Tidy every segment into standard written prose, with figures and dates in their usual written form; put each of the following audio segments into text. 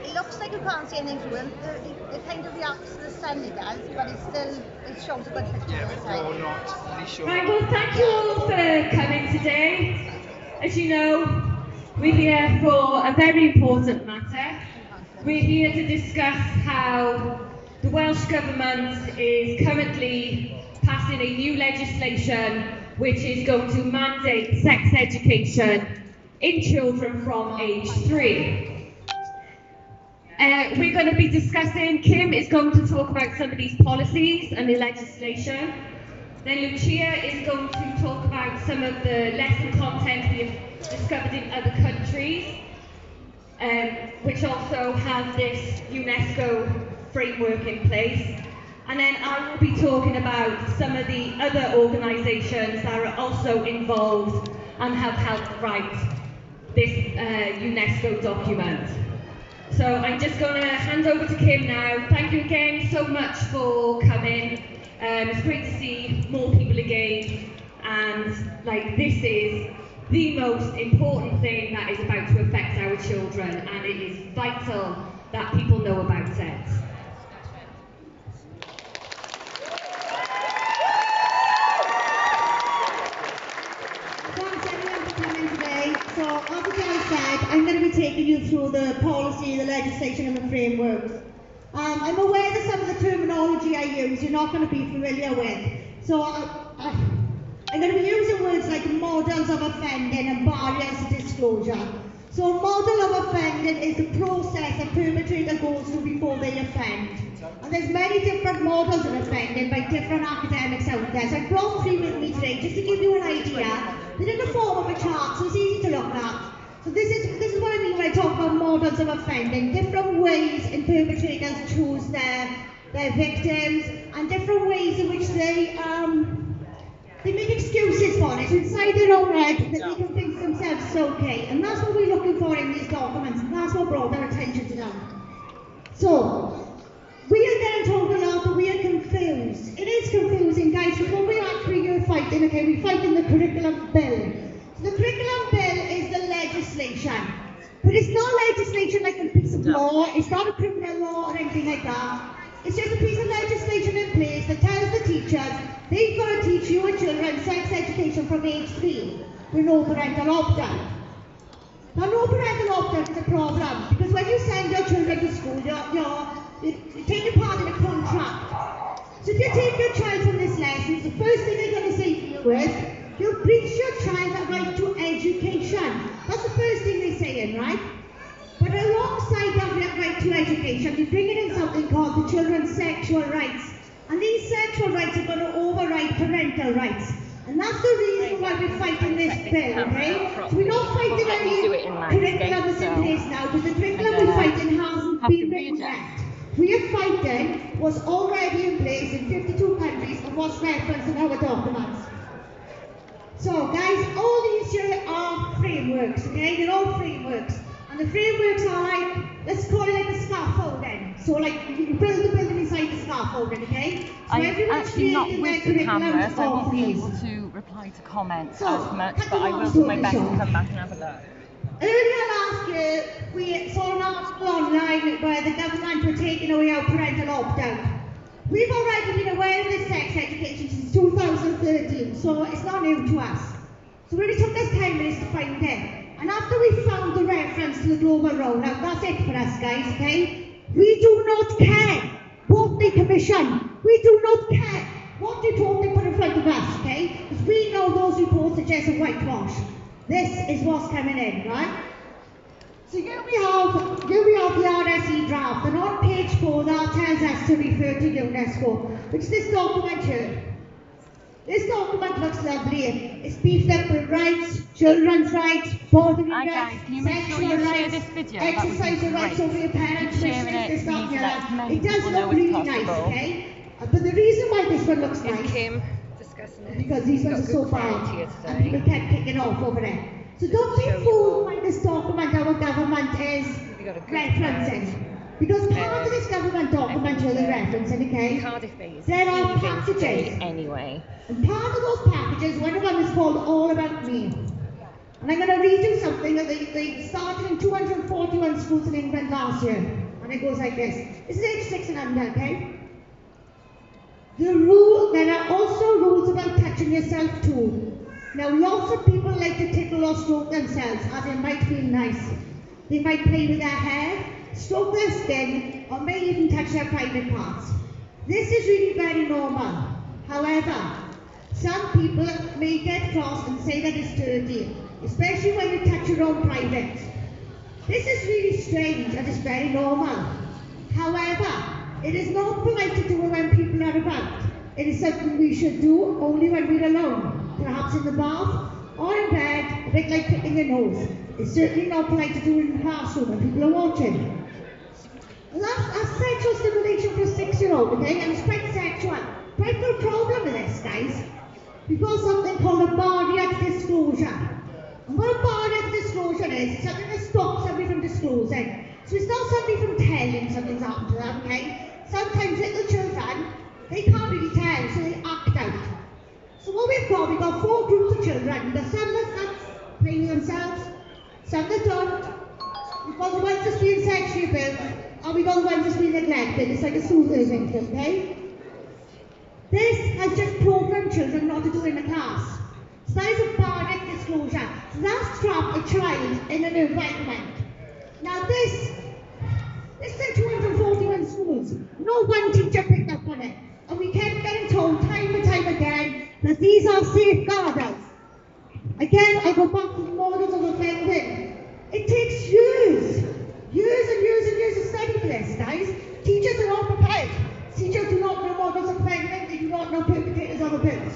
It looks like you can't see anything through it. It kind of reacts to the sun it does, but it shows a good picture. Yeah, but you're not really sure. Right, well, thank you all for coming today. As you know, we're here for a very important matter. We're here to discuss how the Welsh Government is currently passing a new legislation which is going to mandate sex education in children from age 3. We're going to be discussing, Kim is going to talk about some of these policies and the legislation. Then Lucia is going to talk about some of the lesson content we've discovered in other countries, which also have this UNESCO framework in place. And then I will be talking about some of the other organisations that are also involved and have helped write this UNESCO document. So I'm just going to hand over to Kim now. Thank you again so much for coming. It's great to see more people again, and this is the most important thing that is about to affect our children, and it is vital that people know about it. Thanks everyone for coming today. So as I said, I'm going to be taking you through the policy, the legislation and the frameworks. I'm aware that some of the terminology I use you're not going to be familiar with. So I'm going to be using words like models of offending and barriers to disclosure. So a model of offending is the process a perpetrator goes through before they offend. And there's many different models of offending by different academics out there. So I brought 3 with me today just to give you an idea. They're in the form of a chart, so it's easy to look at. So this is what I mean when I talk about models of offending. Different ways in perpetrators choose their victims, and different ways in which they make excuses for it inside their own head that they convince themselves it's okay. And that's what we're looking for in these documents, and that's what brought our attention to them. So we are getting told a lot that we are confused. It is confusing, guys, because when we actually are fighting, okay, we're fighting the curriculum bill. The curriculum bill is the legislation, but it's not legislation like a piece of law, it's not a criminal law or anything like that. It's just a piece of legislation in place that tells the teachers they've got to teach your children sex education from age 3 with no parental opt-out. Now, no parental opt-out is a problem, because when you send your children to school, you're taking part in a contract. So if you take your child from this lesson, the first thing they're going to say to you is, you breach your child the right to education. That's the first thing they're saying, right? But alongside that right to education, we're bringing in something called the children's sexual rights. And these sexual rights are going to override parental rights. And that's the reason why we're fighting this bill, okay? So we're not fighting any curriculum that's in place now, because the curriculum we're fighting hasn't been written yet. We are fighting what's already in place in 52 countries and what's referenced in our documents. So guys, all these here are frameworks, okay? They're all frameworks. And the frameworks are like, let's call it like the scaffolding. So like, you build the building inside the scaffolding, okay? So I'm actually not with the camera, so I won't be able to reply to comments as much, but I will do my best to come back and have a look. Earlier last year, we saw an article online where the government were taking away our parental opt-out. We've already been aware of this sex education since 2013, so it's not new to us. So we only took us 10 minutes to find it. And after we found the reference to the global rollout, that's it for us, guys, okay? We do not care what they commission. We do not care what report they put in front of us, okay? Because we know those reports are just a whitewash. This is what's coming in, right? So here we have the RSE draft, and on page 4 that tells us to refer to UNESCO, which is this document here. This document looks lovely. It's beefed up with rights, children's rights, bodily rights, sexual rights, exercise rights over your parents, this stuff here. It does look really nice, okay? But the reason why this one looks nice is because these ones are so bad, and people kept kicking off over it. So don't be fooled by this document our government is referencing. Because part of this government document you're referencing, okay, there are packages. Anyway. And part of those packages, one of them is called All About Me. And I'm going to read you something that they started in 241 schools in England last year. And it goes like this. This is age 6 and under, okay? There are also rules about touching yourself too. Now, lots of people like to tickle or stroke themselves as it might feel nice. They might play with their hair, stroke their skin, or may even touch their private parts. This is really very normal. However, some people may get cross and say that it's dirty, especially when you touch your own private. This is really strange and it's very normal. However, it is not polite to do it when people are about. It is something we should do only when we're alone, perhaps in the bath or in bed, a bit like picking your nose. It's certainly not polite to do it in the classroom when people are watching. That's sexual stimulation for a 6-year-old, okay? And it's quite sexual. Quite a problem with this, guys. We've got something called a barrier to disclosure. And what a barrier to disclosure is, it's something that stops somebody from disclosing. So it's not somebody from telling something's happened to them, okay? Sometimes little children, they can't really tell, so they act out. So what we've got 4 groups of children. We've got some that start playing with themselves, some that don't. We've got the ones that's being sexually abused, and we've got the ones that's being neglected. It's like a soothing, okay? This has just programmed children not to do in the class. So that is a barrier to disclosure. So that's trapped a child in an environment. Now this is in 241 schools. No one teacher picked up on it. And we kept getting told time and time again that these are safeguarders. Again, I go back to the models of offending. It takes years and years of study for this, guys. Teachers are not prepared. Teachers do not know models of offending. They do not know perpetrators of abuse.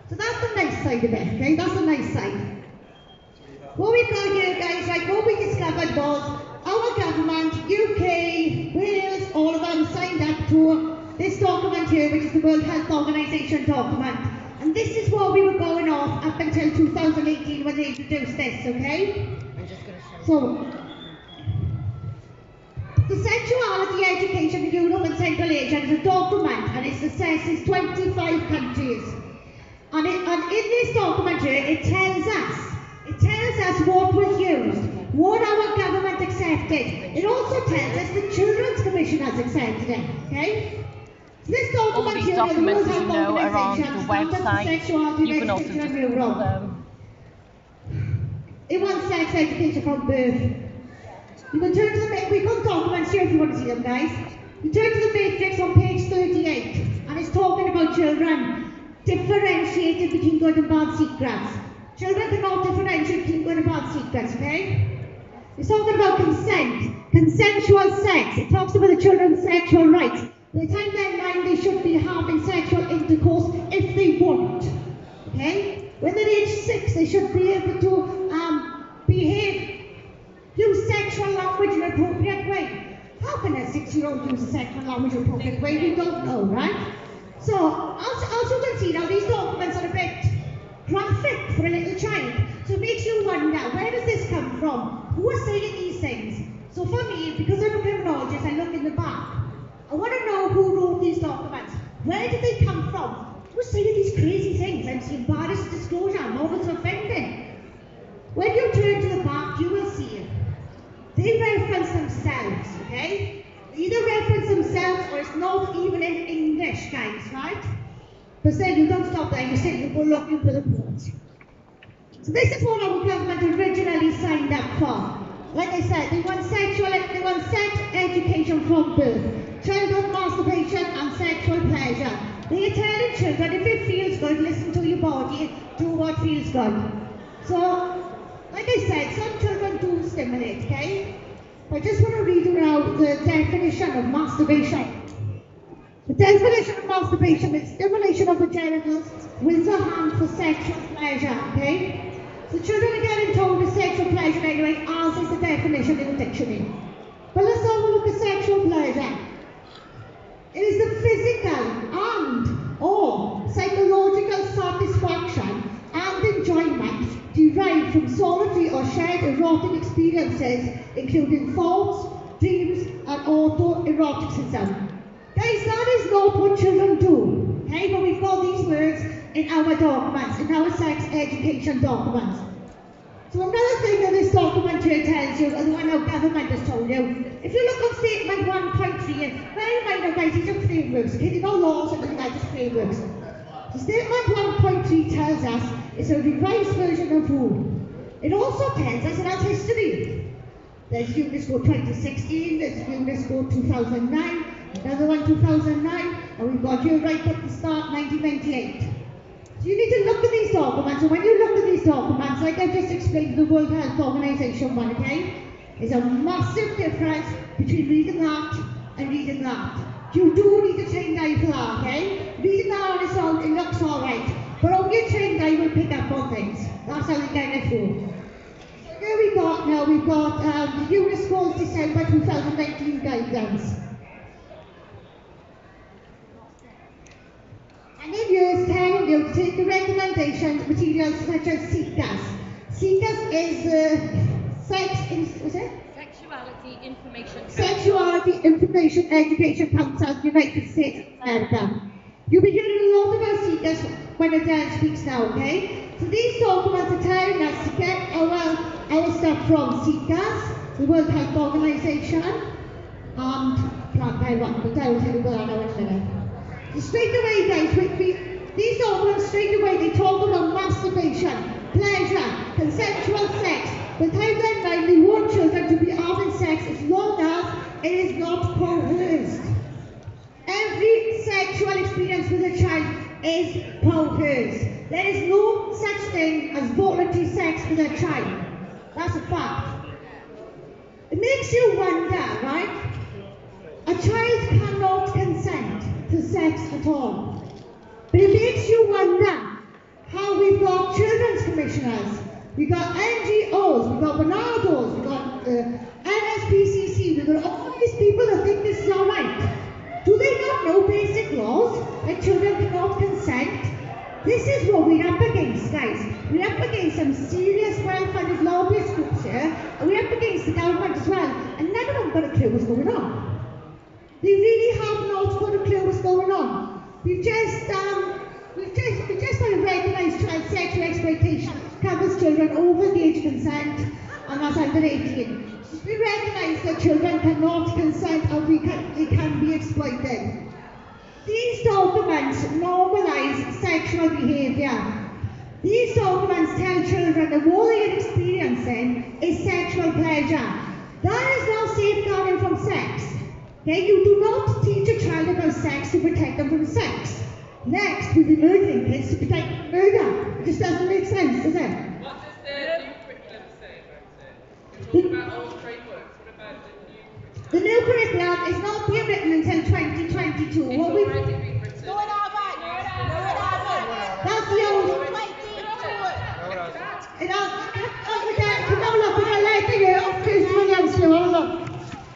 So that's the nice side of it, okay? That's the nice side. What we've got here, guys, like what we discovered was our government, UK, Wales, all of them signed up to this document here, which is the World Health Organization document. And this is what we were going off up until 2018 when they introduced this, okay? I'm just going to show So, the Sexuality Education in Europe and Central Asia is a document and it assesses 25 countries. And in this document here, it tells us what was used, what our government accepted. It also tells us the Children's Commission has accepted it, okay? So this document all these here, documents, the as you know, are on the website. You can also just Google them. It wants sex education from birth. You can turn to the we've got documents here if you want to see them, guys. You turn to the matrix on page 38, and it's talking about children differentiated between good and bad secrets. Children cannot differentiate between good and bad secrets, okay? It's talking about consent, consensual sex. It talks about the children's sexual rights. By the time they're 9, they should be having sexual intercourse if they want, okay? When they're age 6, they should be able to use sexual language in an appropriate way. How can a 6-year-old use a sexual language in an appropriate way? We don't know, right? So, as you can see now, these documents are a bit graphic for a little child. So it makes you wonder, where does this come from? Who is saying these things? So for me, because I'm a criminologist, I look in the back. I want to know who wrote these documents. Where did they come from? Who's saying these crazy things? I'm seeing barriers to disclosure, models of offending. When you turn to the back, you will see they reference themselves, okay? They either reference themselves or it's not even in English, guys, right? But then you don't stop there, you say you go looking for the quotes. So this is what our government originally signed up for. Like I said, they want sex education from birth, childhood masturbation and sexual pleasure. They are telling children, if it feels good, listen to your body, do what feels good. So, like I said, some children do stimulate, okay? I just want to read you now the definition of masturbation. The definition of masturbation is stimulation of the genitals with the hand for sexual pleasure, okay? So children are getting told it's sexual pleasure anyway, as is the definition in the dictionary. But let's have a look at sexual pleasure. It is the physical and or psychological satisfaction and enjoyment derived from solitary or shared erotic experiences, including thoughts, dreams, and autoeroticism. Guys, that is not what children do, okay? But we've got these words in our documents, in our sex education documents. So another thing that this document here tells you, and the one our government has told you, if you look at statement 1.3, bear in mind, guys, these are frameworks, okay? They're not laws, and they're just frameworks. So statement 1.3 tells us it's a revised version of rule. It also tells us it has history. There's UNESCO 2016, there's UNESCO 2009, another one 2009, and we've got here right at the start 1998. So you need to look at these documents, and when you look at these documents, like I just explained the World Health Organization one, okay? There's a massive difference between reading that and reading that. You do need a trained eye for that, okay? Reading that on its own, it looks alright, but only a trained eye will pick up on things. That's how they get it through. So here we've got the UNESCO's December 2019 guidelines. And in years telling you to take the recommendations, materials such as CECAS. CECAS is Sexuality Information Sexuality Information Education Council, United States of America. You'll be hearing a lot about CECAS when Adele speaks now, okay? So these documents are telling us to get our stuff from CECAS, the World Health Organization, and Planned Parenthood. I will tell you about that now in a minute. So straight away, guys, these documents straight away, they talk about masturbation, pleasure, consensual sex. The time then mind, they want children to be having sex as long as it is not coerced. Every sexual experience with a child is coerced. There is no such thing as voluntary sex with a child. That's a fact. It makes you wonder, right? A child cannot consent to sex at all. But it makes you wonder how we've got children's commissioners, we've got NGOs, we've got Bernardo's, we've got NSPCC, we've got all these people that think this is alright. Do they not know basic laws that children cannot consent? This is what we're up against, guys. We're up against some serious, well-funded lobbyist groups here, and we're up against the government as well, and none of them got a clue what's going on. They really have not got a clue what's going on. We've just had a recognised child sexual exploitation covers children over the age of consent, and that's under 18. We recognise that children cannot consent and they can be exploited. These documents normalise sexual behaviour. These documents tell children that all they are experiencing is sexual pleasure. That is now safeguarding from sex. Okay, you do not teach a child about sex to protect them from sex. Next, we'll be murdering kids to protect them from murder. It just doesn't make sense, does it? What does the new curriculum say about it? You talk about old frameworks. What about the new? The new curriculum is not being written until 2022. It's already been written. No, it hasn't. No, it hasn't. That's the old. It has. Come on, look, we're going to let the year of Kirsty Williams here. Hold on.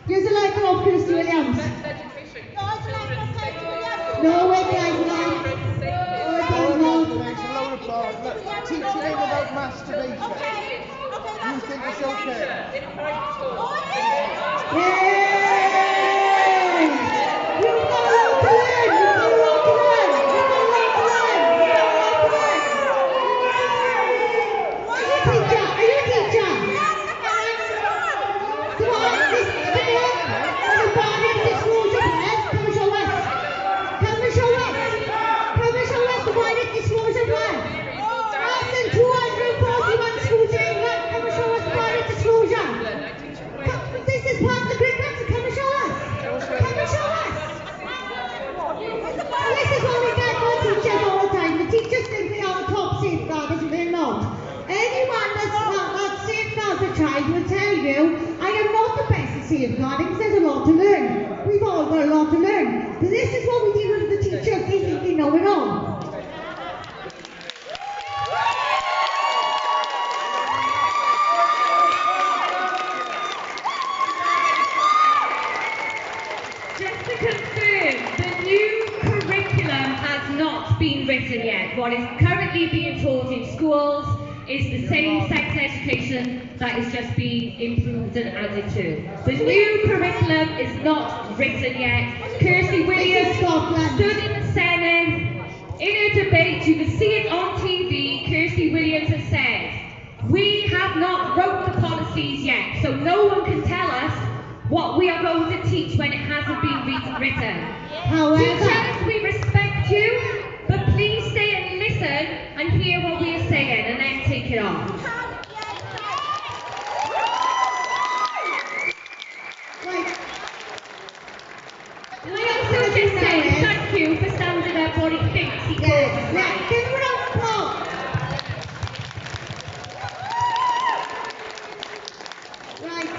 Here's a letter of Kirsty Williams. That's education. No, it's like a sexual. No, it does not. Makes a load of applause. Teaching him about masturbation. Okay, You think it's okay? In primary school. Yay! You've got a lot to learn. You've got a lot to learn. You've got a lot to learn. Are you a teacher? Are you a teacher? Come on, this is a body of disclosure, yes? Come and show us. Come and show us. Come and show us the body of disclosure plan. Less than 241 schools in England. Come and show us the body of disclosure. This is part of the curriculum, so come and show us. Come and show us. This is what we get from teachers all the time. The teachers think they are the top safeguarders, and they're not. Anyone that safeguards a child will tell you, I am not the best at safeguarding, because there's a lot to learn. We've all got a lot to learn. But this is what we deal with the teachers, they think they know it all. Just to confirm, the new curriculum has not been written yet. What is currently being taught in schools is the same sex education that is just being improved and added to. The new curriculum is not written yet. Kirsty Williams stood in the Senedd In a debate, you can see it on TV, Kirsty Williams has said, we have not wrote the policies yet, so no one can tell us what we are going to teach when it hasn't been written. Teachers, we respect you, but please stay and listen and hear what we are saying and then take it on. And I also just say thank you for standing up what he thinks he calls right. Give him a round of applause. Right.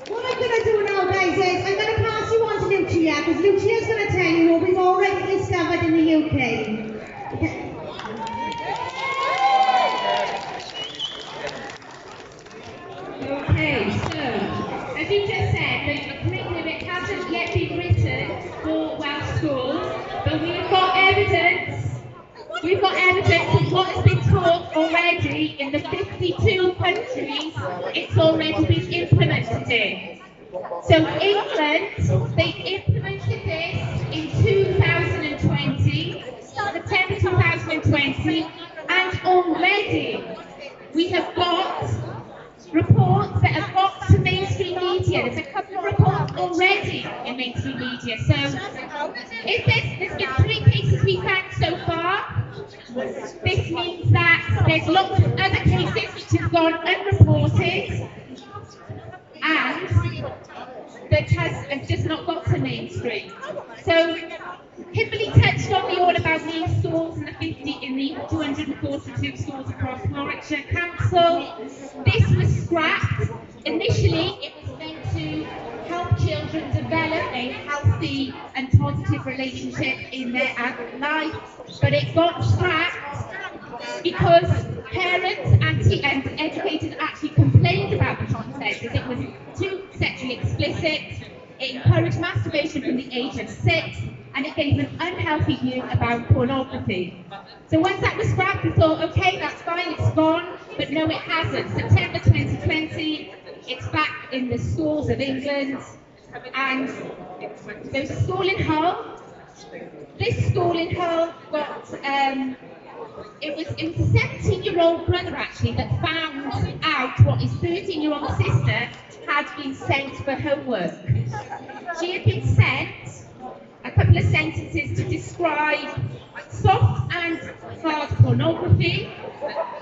What I'm going to do now, guys, is I'm going to pass you on to Lucia, because Lucia's going to tell you what we've already discovered in the UK. Okay. Okay, so, as you just said, the curriculum it hasn't yet been written for Welsh schools, but we've got evidence of what has been taught already in the 52 countries it's already been implemented in. So England, they implemented this in 2020, September 2020, and already we have got reports that have got to mainstream media. There's a couple of reports already in mainstream media. So if there's been 3 cases we found so far, this means that there's lots of other cases which have gone unreported and that have just not got to mainstream. So Kimberly touched on the all about me schools in the 242 schools across Warwickshire Council. This was scrapped. Initially, it was meant to help children develop a healthy and positive relationship in their adult life, but it got scrapped because parents and educators actually complained about the content because it was too sexually explicit. It encouraged masturbation from the age of 6, and it gave an unhealthy view about pornography. So once that was scrapped, we thought, okay, that's fine, it's gone, but no, it hasn't. September 2020, it's back in the schools of England, and there's a school in Hull. This school in Hull got, it was a 17-year-old brother actually that found out what his 13-year-old sister had been sent for homework. She had been sent a couple of sentences to describe soft and hard pornography,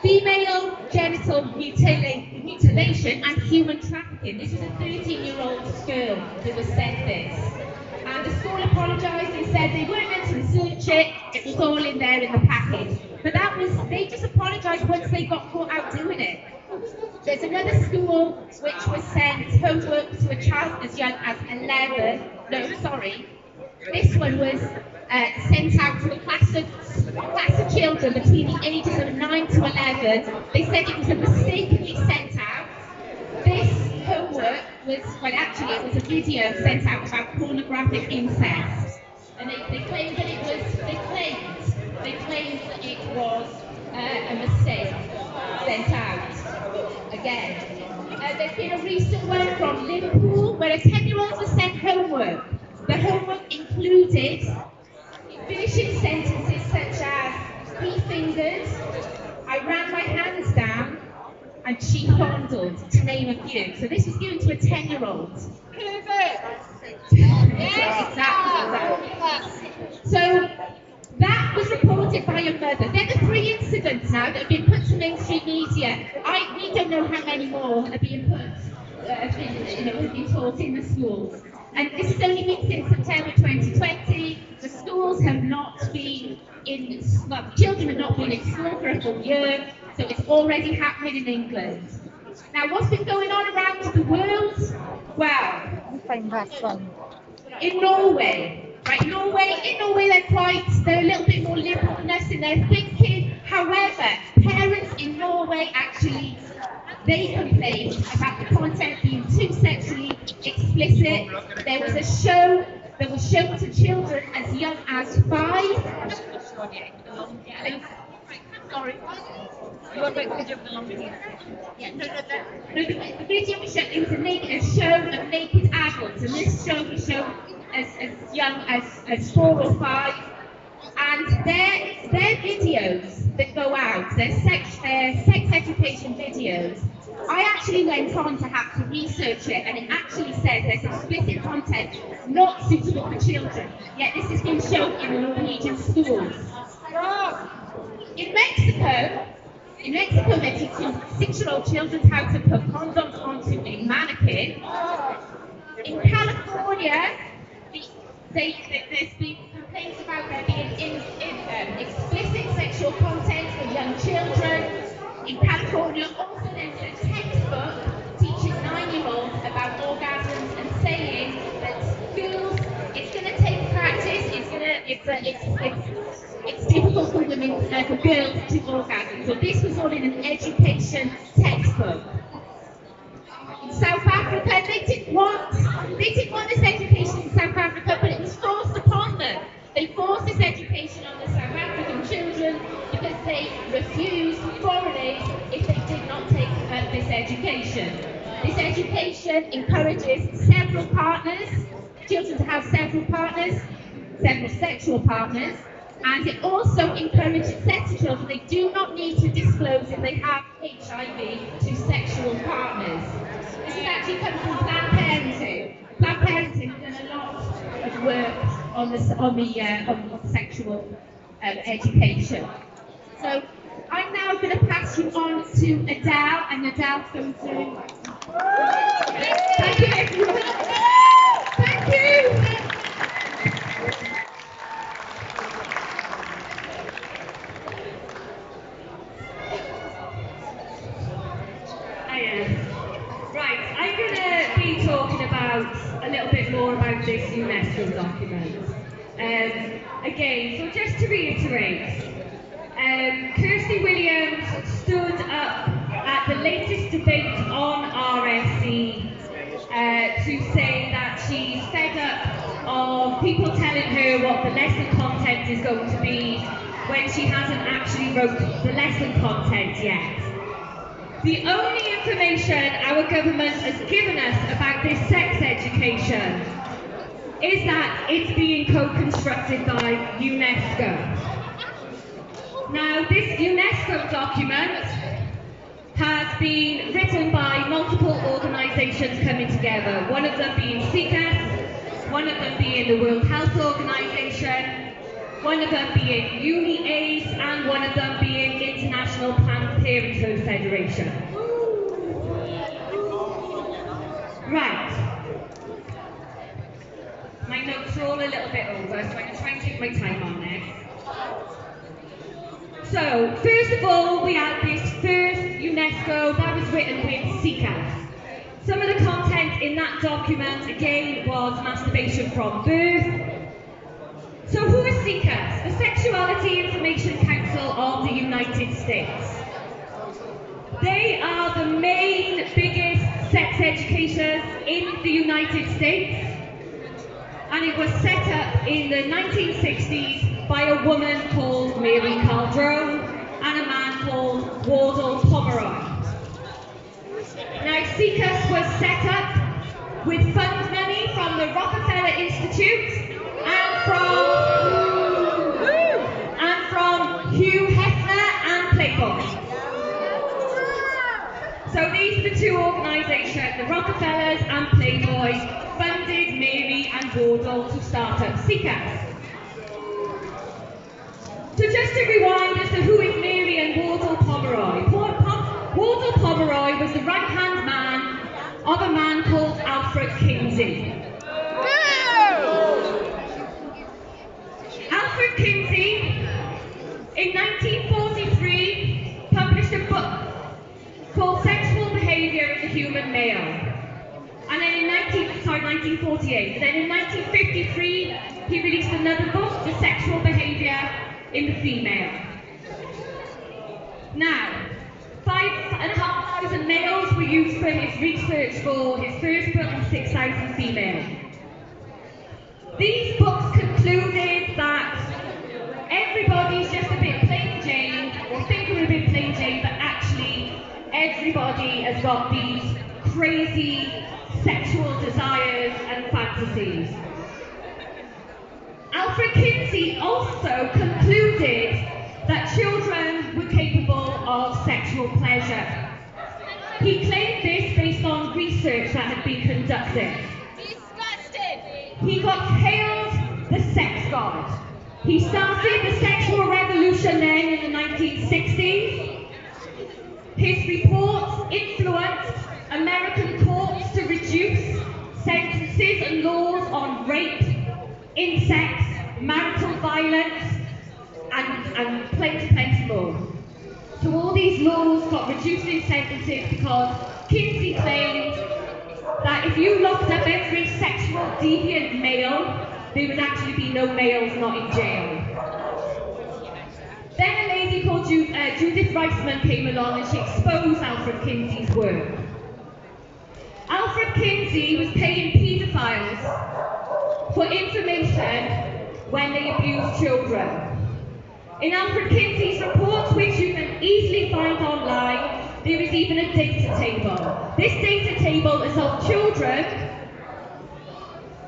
female genital mutilation and human trafficking. This was a 13-year-old girl who was sent this. And the school apologised and said they weren't meant to research it, it was all in there in the package. But they just apologised once they got caught out doing it. There's another school which was sent homework to a child as young as 11. No, sorry. This one was sent out to a class of children between the ages of 9 to 11. They said it was mistakenly sent out. This homework was, well actually it was a video sent out about pornographic incest. And they claimed that it was, they claimed that it was a mistake sent out. Again. There's been a recent one from Liverpool where a 10-year-old was sent homework. The homework included finishing sentences such as, he fingered, I ran my hands down, and she fondled, to name a few. So this was given to a 10-year-old. Exactly. So that was reported by a mother. They're the 3 incidents now that have been put to mainstream media. We don't know how many more are being put, have been taught in the schools. And this has only been since September 2020. The schools have not been children have not been in school for a full year, so it's already happening in England. Now, what's been going on around the world? Well, in Norway, right? In Norway, they're a little bit more liberal than us in their thinking. However, parents in Norway actually, they complained about the content being too sexually explicit. There was a show that was shown to children as young as 5. Sorry. You want to make the video of the long video? Yeah, no, the video was shown, it was a show of naked adults, and this show was shown as young as 4 or 5. And there it their videos that go out, their sex education videos, I actually went on to have to research it, and it actually says there's explicit content not suitable for children. Yet this has been shown in Norwegian schools. In Mexico, they're teaching 6-year-old children how to put condoms onto a mannequin. In California, there's been complaints about there being explicit sexual content for young children. In California, also there's a textbook teaching 9-year-olds about orgasms and saying that schools, it's going to take practice. It's difficult for women, for girls to orgasm. So this was all in an education textbook. In South Africa, they didn't want this education in South Africa, but it was forced upon them. They forced this education on the South African children because they refused foreigners if they did not take this education. This education encourages several partners, children to have several partners, several sexual partners, and it also encourages sex children. They do not need to disclose if they have HIV to sexual partners. This has actually come from Planned Parenthood. Planned Parenthood has done a lot of work on sexual education. So I'm now going to pass you on to Adele, and Adele's going to... Thank you, everyone. Thank you. Right, I'm going to be talking about a little bit more about this UNESCO document. Again, so just to reiterate, Kirsty Williams stood up at the latest debate on RSE to say that she's fed up of people telling her what the lesson content is going to be when she hasn't actually wrote the lesson content yet. The only information our government has given us about this sex education is that it's being co-constructed by UNESCO. Now, this UNESCO document has been written by multiple organisations coming together, one of them being CCAS, one of them being the World Health Organisation, one of them being UniAIDS, and one of them being International Parenthood Federation. Right. My notes are all a little bit over, so I'm going to try and take my time on this. So, first of all, we had this first UNESCO that was written with CCAS. Some of the content in that document, again, was masturbation from birth. So who is CCAS? The Sexuality Information Council of the United States. They are the main, biggest sex educators in the United States. And it was set up in the 1960s by a woman called Mary Calderon and a man called Wardle Pomeroy. Now, CCAS was set up with fund money from the Rockefeller Institute and from Hugh Hefner and Playboy. So these are the two organisations, the Rockefellers and Playboy, funded Mary and Wardle to start up CCAS. So just to rewind as to who is Mary and Wardle Pomeroy. Wardle Pomeroy was the right-hand man of a man called Alfred Kinsey. Alfred Kinsey, in 1943, published a book called Sexual Behaviour in the Human Male. And then in 1948. Then in 1953, he released another book, The Sexual Behaviour in the Female. Now, 5,500 males were used for his research for his first book and 6,000 females. These books concluded that everybody's just a bit plain Jane, or think we're a bit plain Jane, but actually everybody has got these crazy sexual desires and fantasies. Alfred Kinsey also concluded that children were capable of sexual pleasure. He claimed this based on research that had been conducted. Disgusting! He got hailed the sex god. He started the sexual revolution then in the 1960s. His reports influenced American courts to reduce sentences and laws on rape, incest, marital violence, and plenty more. So all these laws got reduced in sentences because Kinsey claimed that if you locked up every sexual deviant male, there would actually be no males not in jail. Then a lady called Judith Reisman came along and she exposed Alfred Kinsey's work. Alfred Kinsey was paying paedophiles for information when they abused children. In Alfred Kinsey's reports, which you can easily find online, there is even a data table. This data table is of children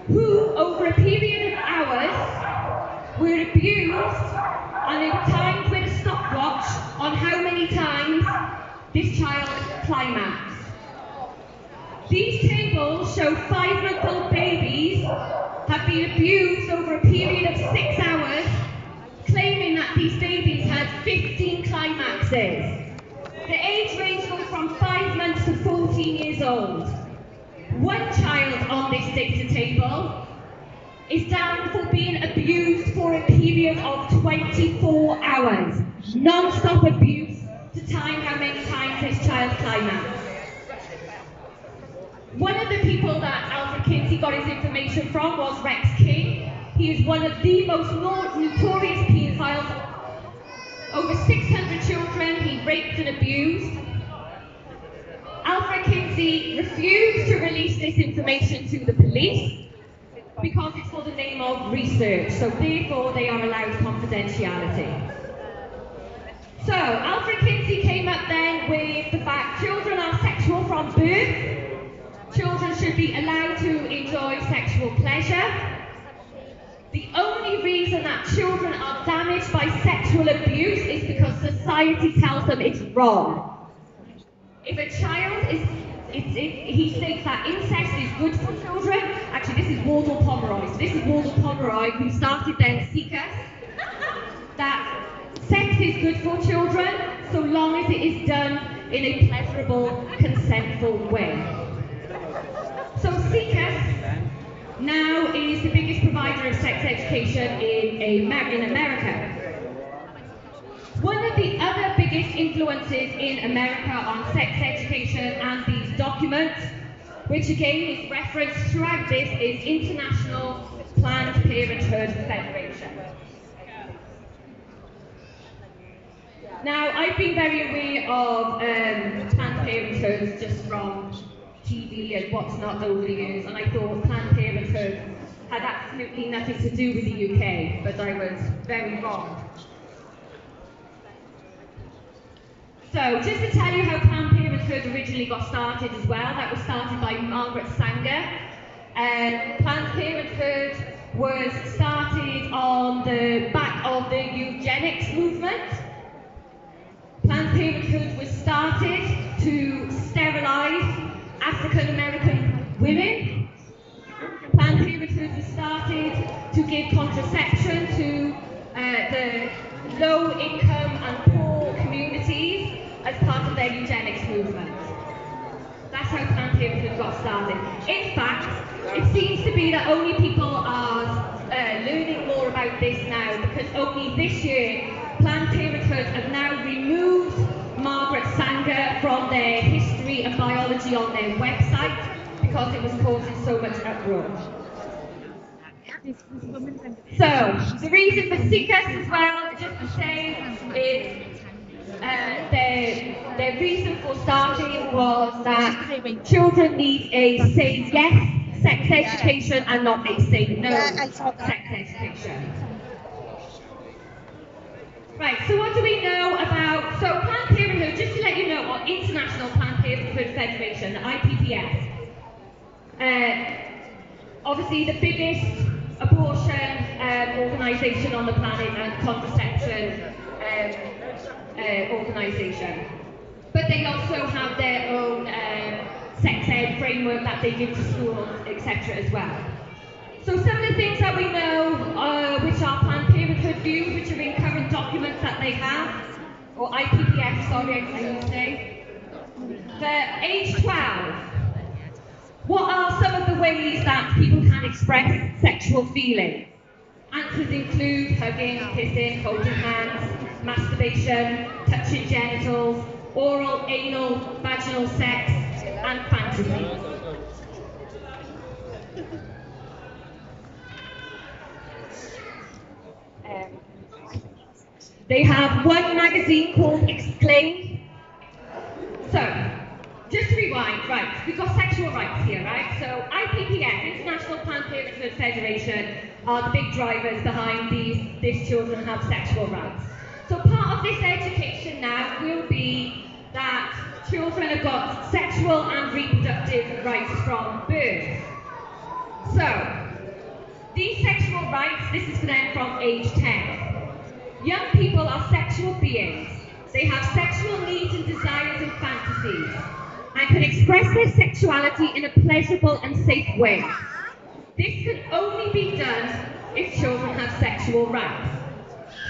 who, over a period of hours, were abused, and they were timed with a stopwatch on how many times this child climaxed. These tables show 5-month-old babies have been abused over a period of 6 hours, claiming that these babies had 15 climaxes. The age range goes from 5 months to 14 years old. One child on this data table is down for being abused for a period of 24 hours. Non-stop abuse to time how many times this child climaxed. One of the people that Alfred Kinsey got his information from was Rex King. He is one of the most notorious paedophiles. Over 600 children he raped and abused. Alfred Kinsey refused to release this information to the police because it's for the name of research, so therefore they are allowed confidentiality. So Alfred Kinsey came up then with the fact children are sexual from birth. Children should be allowed to enjoy sexual pleasure. The only reason that children are damaged by sexual abuse is because society tells them it's wrong. If a child he states that incest is good for children. Actually, this is Wardle Pomeroy. So this is Wardle Pomeroy who started then Seekers. That sex is good for children so long as it is done in a pleasurable, consentful way. So Seekers now is the biggest provider of sex education in America. One of the other biggest influences in America on sex education and these documents, which again is referenced throughout this, is International Planned Parenthood Federation. Now, I've been very aware of Planned Parenthood just from TV and what's not over the years, and I thought Planned Parenthood had absolutely nothing to do with the UK, but I was very wrong. So, just to tell you how Planned Parenthood originally got started as well, that was started by Margaret Sanger. Planned Parenthood was started on the back of the eugenics movement. Planned Parenthood was started to sterilise African American women. Planned Parenthood was started to give contraception to the low income and poor communities as part of their eugenics movement. That's how Planned Parenthood got started. In fact, it seems to be that only people are learning more about this now because only this year Planned Parenthood have now removed Margaret Sanger from their history and biology on their website because it was causing so much uproar. So, the reason for Seekers as well, just to say, is their reason for starting was that children need a say yes sex education and not a say no sex education. Right, so what do we know about, so Planned Parenthood, just to let you know, or International Planned Parenthood Federation, the IPPF, obviously the biggest abortion organisation on the planet and contraception organisation. But they also have their own sex ed framework that they give to schools, etc. as well. So some of the things that we know, which are Planned Parenthood views, which are in current documents that they have, or IPPF, sorry, I should say. For age 12, what are some of the ways that people can express sexual feelings? Answers include hugging, kissing, holding hands, masturbation, touching genitals, oral, anal, vaginal sex, and fantasy. They have one magazine called Explain. So, just to rewind, right, we've got sexual rights here, right? So IPPF, International Planned Parenthood Federation, are the big drivers behind these children have sexual rights. So part of this education now will be that children have got sexual and reproductive rights from birth. So, these sexual rights, this is for them from age 10. Young people are sexual beings. They have sexual needs and desires and fantasies, and can express their sexuality in a pleasurable and safe way. This can only be done if children have sexual rights.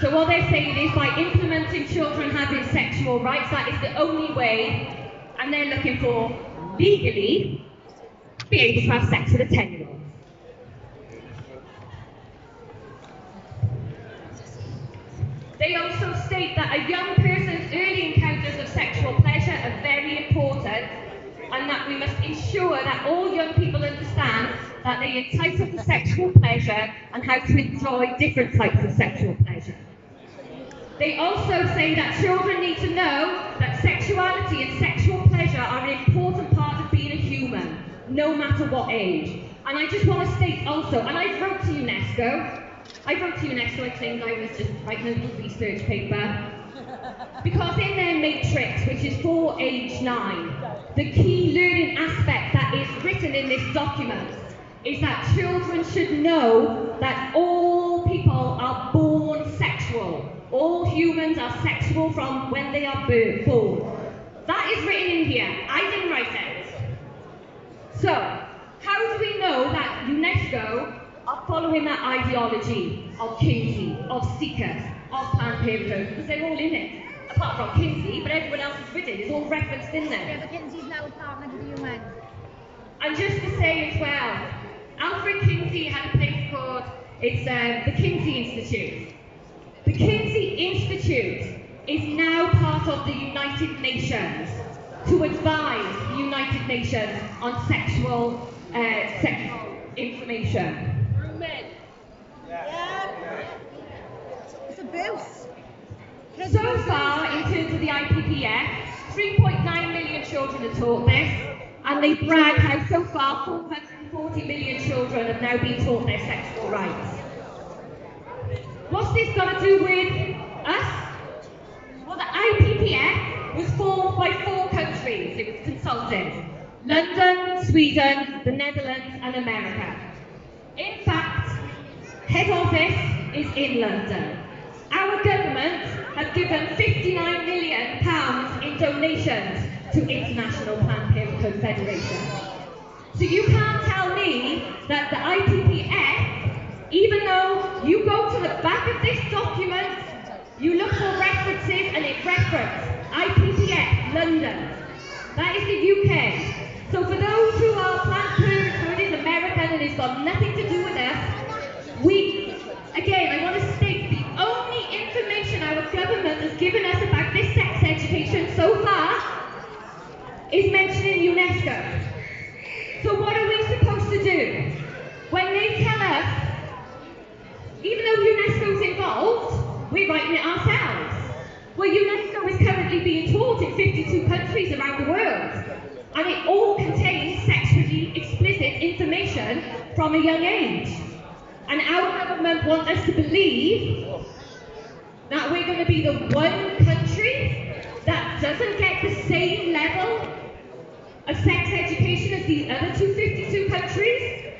So what they're saying is by implementing children having sexual rights, that is the only way, and they're looking for, legally, be able to have sex with a 10-year-old. They also state that a young person's early encounters of sexual pleasure are very important, and that we must ensure that all young people understand that they are entitled to sexual pleasure and how to enjoy different types of sexual pleasure. They also say that children need to know that sexuality and sexual pleasure are an important part of being a human, no matter what age. And I just want to state also, and I wrote to UNESCO, I claimed I was just writing a little research paper, because in their matrix, which is for age 9, the key learning aspect that is written in this document is that children should know that all people are born sexual. All humans are sexual from when they are born. That is written in here. I didn't write it. So, how do we know that UNESCO are following that ideology of Kinsey, of Seekers, of Planned Parenthood? Because they're all in it. Apart from Kinsey, but everyone else is written. It's all referenced in there. Yeah, but Kinsey's now partnered with the UN. And just to say as well, Alfred Kinsey had a place called, it's the Kinsey Institute. The Kinsey Institute is now part of the United Nations to advise the United Nations on sexual information. It's abuse. So far, in terms of the IPPF, 3.9 million children are taught this, and they brag how so far 440 million children have now been taught their sexual rights. What's this got to do with us? Well, the IPPF was formed by 4 countries. It was consulted: London, Sweden, the Netherlands, and America. In fact, head office is in London. Our government has given £59 million in donations to International Planned Parenthood Federation. So you can't tell me that the IPPF, even though you go to the back of this document, you look for references and it references IPPF, London. That is the UK. So for those who are Planned Parenthood is American and it's got nothing to do with us, again, I want to state the only information our government has given us about this sex education so far is mentioned in UNESCO. So what are we supposed to do? When they tell us, even though UNESCO is involved, we're writing it ourselves. Well, UNESCO is currently being taught in 52 countries around the world, and it all contains sexually explicit information from a young age. And our government wants us to believe that we're going to be the one country that doesn't get the same level of sex education as these other 252 countries.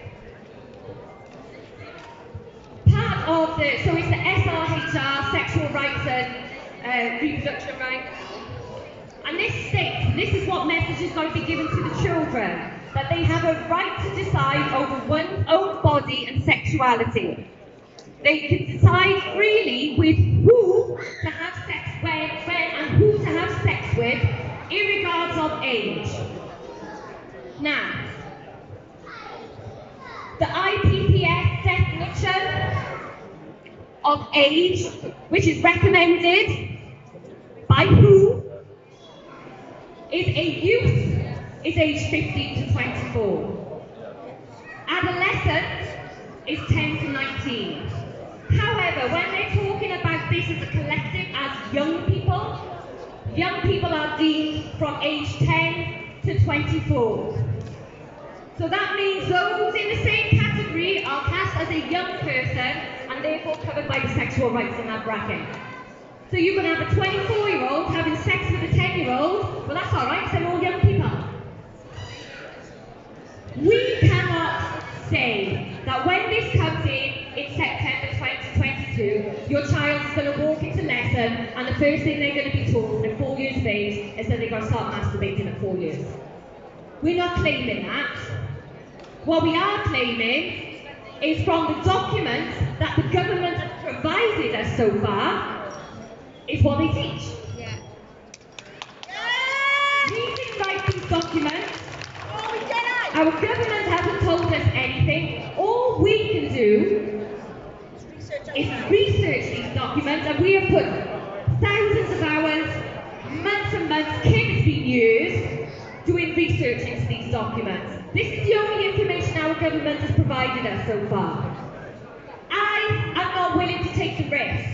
Part of so it's the SRHR, Sexual Rights and reproduction rights. And this states, this is what message is going to be given to the children, that they have a right to decide over one's own body and sexuality. They can decide freely with who to have sex when and who to have sex with, irregardless of age. Now, the IPPS definition of age, which is recommended by who, is a youth is age 15 to 24. Adolescent is 10 to 19. However, when they're talking about this as a collective, as young people are deemed from age 10 to 24. So that means those in the same category are classed as a young person and therefore covered by the sexual rights in that bracket. So you can have a 24-year-old having sex with a 10-year-old, well that's alright, because they're all young people. We cannot say that when this comes in September 2022, your child is going to walk into lesson and the first thing they're going to be told at 4 years of age is that they've got to start masturbating at 4 years. We're not claiming that. What we are claiming is from the documents that the government has provided us so far, is what they teach. Yeah. We didn't write these documents. Our government hasn't told us anything. All we can do is research these documents, and we have put thousands of hours, months and months, Kim has been years, doing research into these documents. This is the only information our government has provided us so far. I am not willing to take the risk.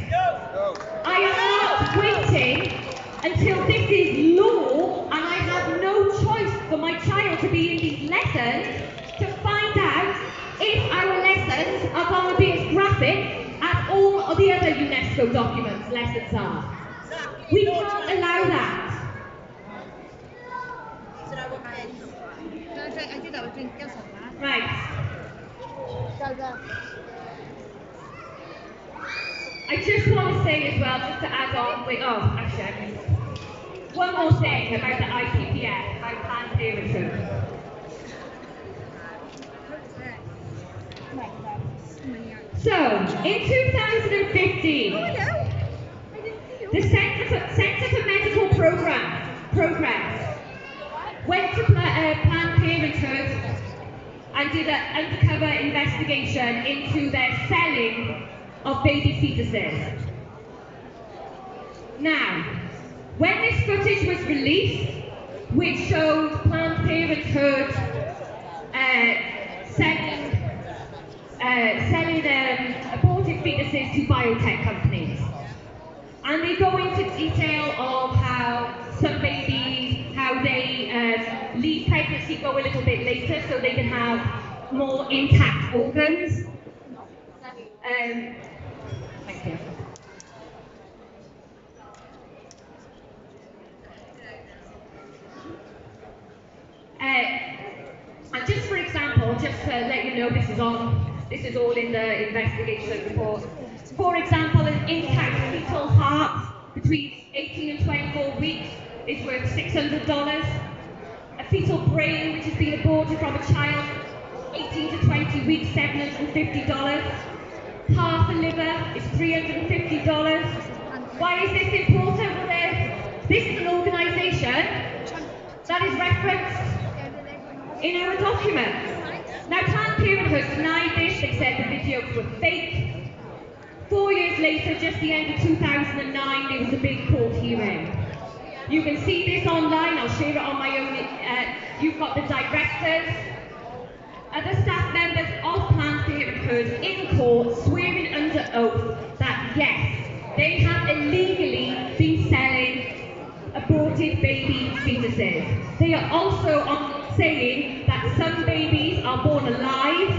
I am not waiting until this is law and I have no choice for my child to be in these lessons to find out if our lessons are going to be as graphic as all of the other UNESCO documents lessons are. We can't allow that. I did that with drink gas on that. Right. I just want to say as well, just to add on, one more thing about the IPPS, about Planned Parenthood. So, in 2015, the Centre for Medical Progress went to Planned Parenthood and did an undercover investigation into their selling of baby fetuses. Now, when this footage was released, which showed Planned Parenthood selling aborted fetuses to biotech companies, and they go into detail of how some babies, how they leave pregnancy, go a little bit later so they can have more intact organs. Thank you. And just for example, just to let you know, this is all in the investigation report. For example, an intact fetal heart between 18 and 24 weeks is worth $600. A fetal brain which has been aborted from a child, 18 to 20 weeks, $750. Half a liver is $350. Why is this important? Well, this is an organisation that is referenced in our documents. Now, Planned Parenthood denied this. They said the videos were fake. 4 years later, just the end of 2009, there was a big court hearing. You can see this online. I'll share it on my own. You've got the directors, other staff members of Planned Parenthood in court swearing under oath that yes, they have illegally been selling aborted baby fetuses. They are also saying that some babies are born alive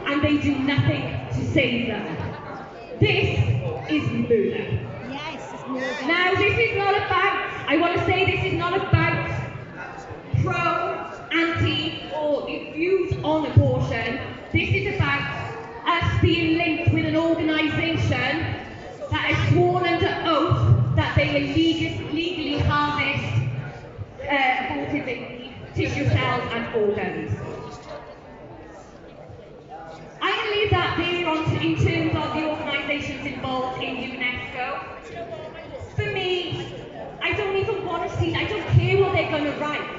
and they do nothing to save them. This is murder. Yes, it's murder. Now, this is not about, I want to say this is not about pro, anti, or views on abortion. This is about us being linked with an organisation that has sworn under oath that they legally harvest aborted baby tissue cells and organs. I'm going to leave that there in terms of the organisations involved in UNESCO. For me, I don't even want to see, I don't care what they're going to write.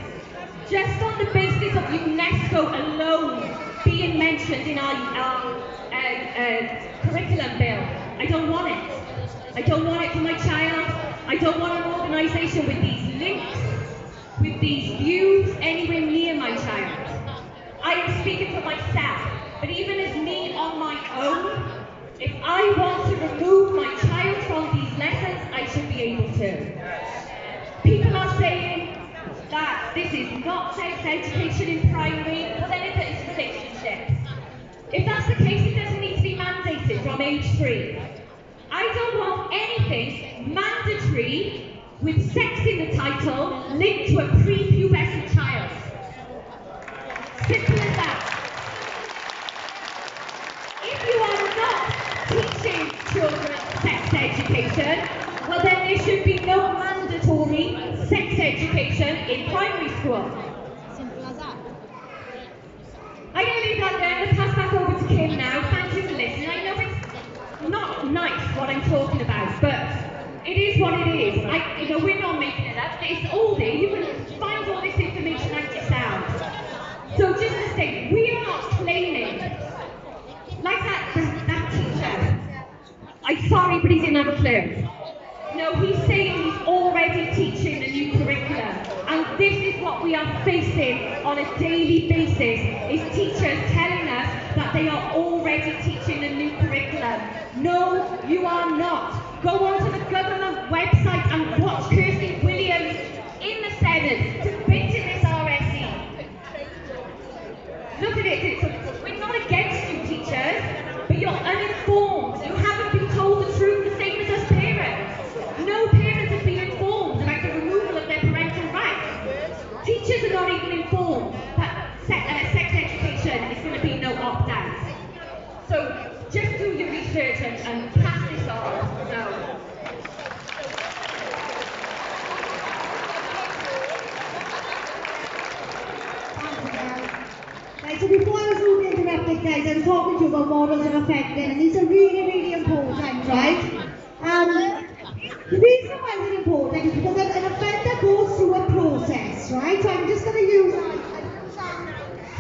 Just on the basis of UNESCO alone being mentioned in our curriculum bill, I don't want it. I don't want it for my child. I don't want an organisation with these links, with these views anywhere near my child. I am speaking for myself, but even as me on my own, if I want to remove my child from these lessons, I should be able to. People are saying that this is not sex education in primary, well then it is relationships. If that's the case, it doesn't need to be mandated from age 3. I don't want anything mandatory with sex in the title linked to a prepubescent child. Simple as that. If you are not teaching children sex education, well then there should be no mandatory sex education in primary school. Simple as that. I'm going to leave that there and pass back over to Kim now. Thank you for listening. I know it's not nice what I'm talking about, but it is what it is. We're not making it up. It's all there. You can find all this information out yourselves. So just to say, we are not claiming, like that teacher. I'm sorry, but he didn't have a clue. No, he's saying he's already teaching a new curriculum. And this is what we are facing on a daily basis, is teachers telling us that they are already teaching a new curriculum. No, you are not. Go onto the government website and watch Kirsty Williams in the Senedd debating this RSE. Look at it. We're not against you, teachers, but you're uninformed. You haven't been told the truth, the same as us parents. No parents have been informed about the removal of their parental rights. Teachers are not even informed that sex education is going to be no opt-out. So just do your research and pass this on. No. Right, so before I was rudely interrupted, guys, I'm talking to you about models of offending, and these are really, really important, right? The reason why they're important is because an offender goes through a process, right? So I'm just going to use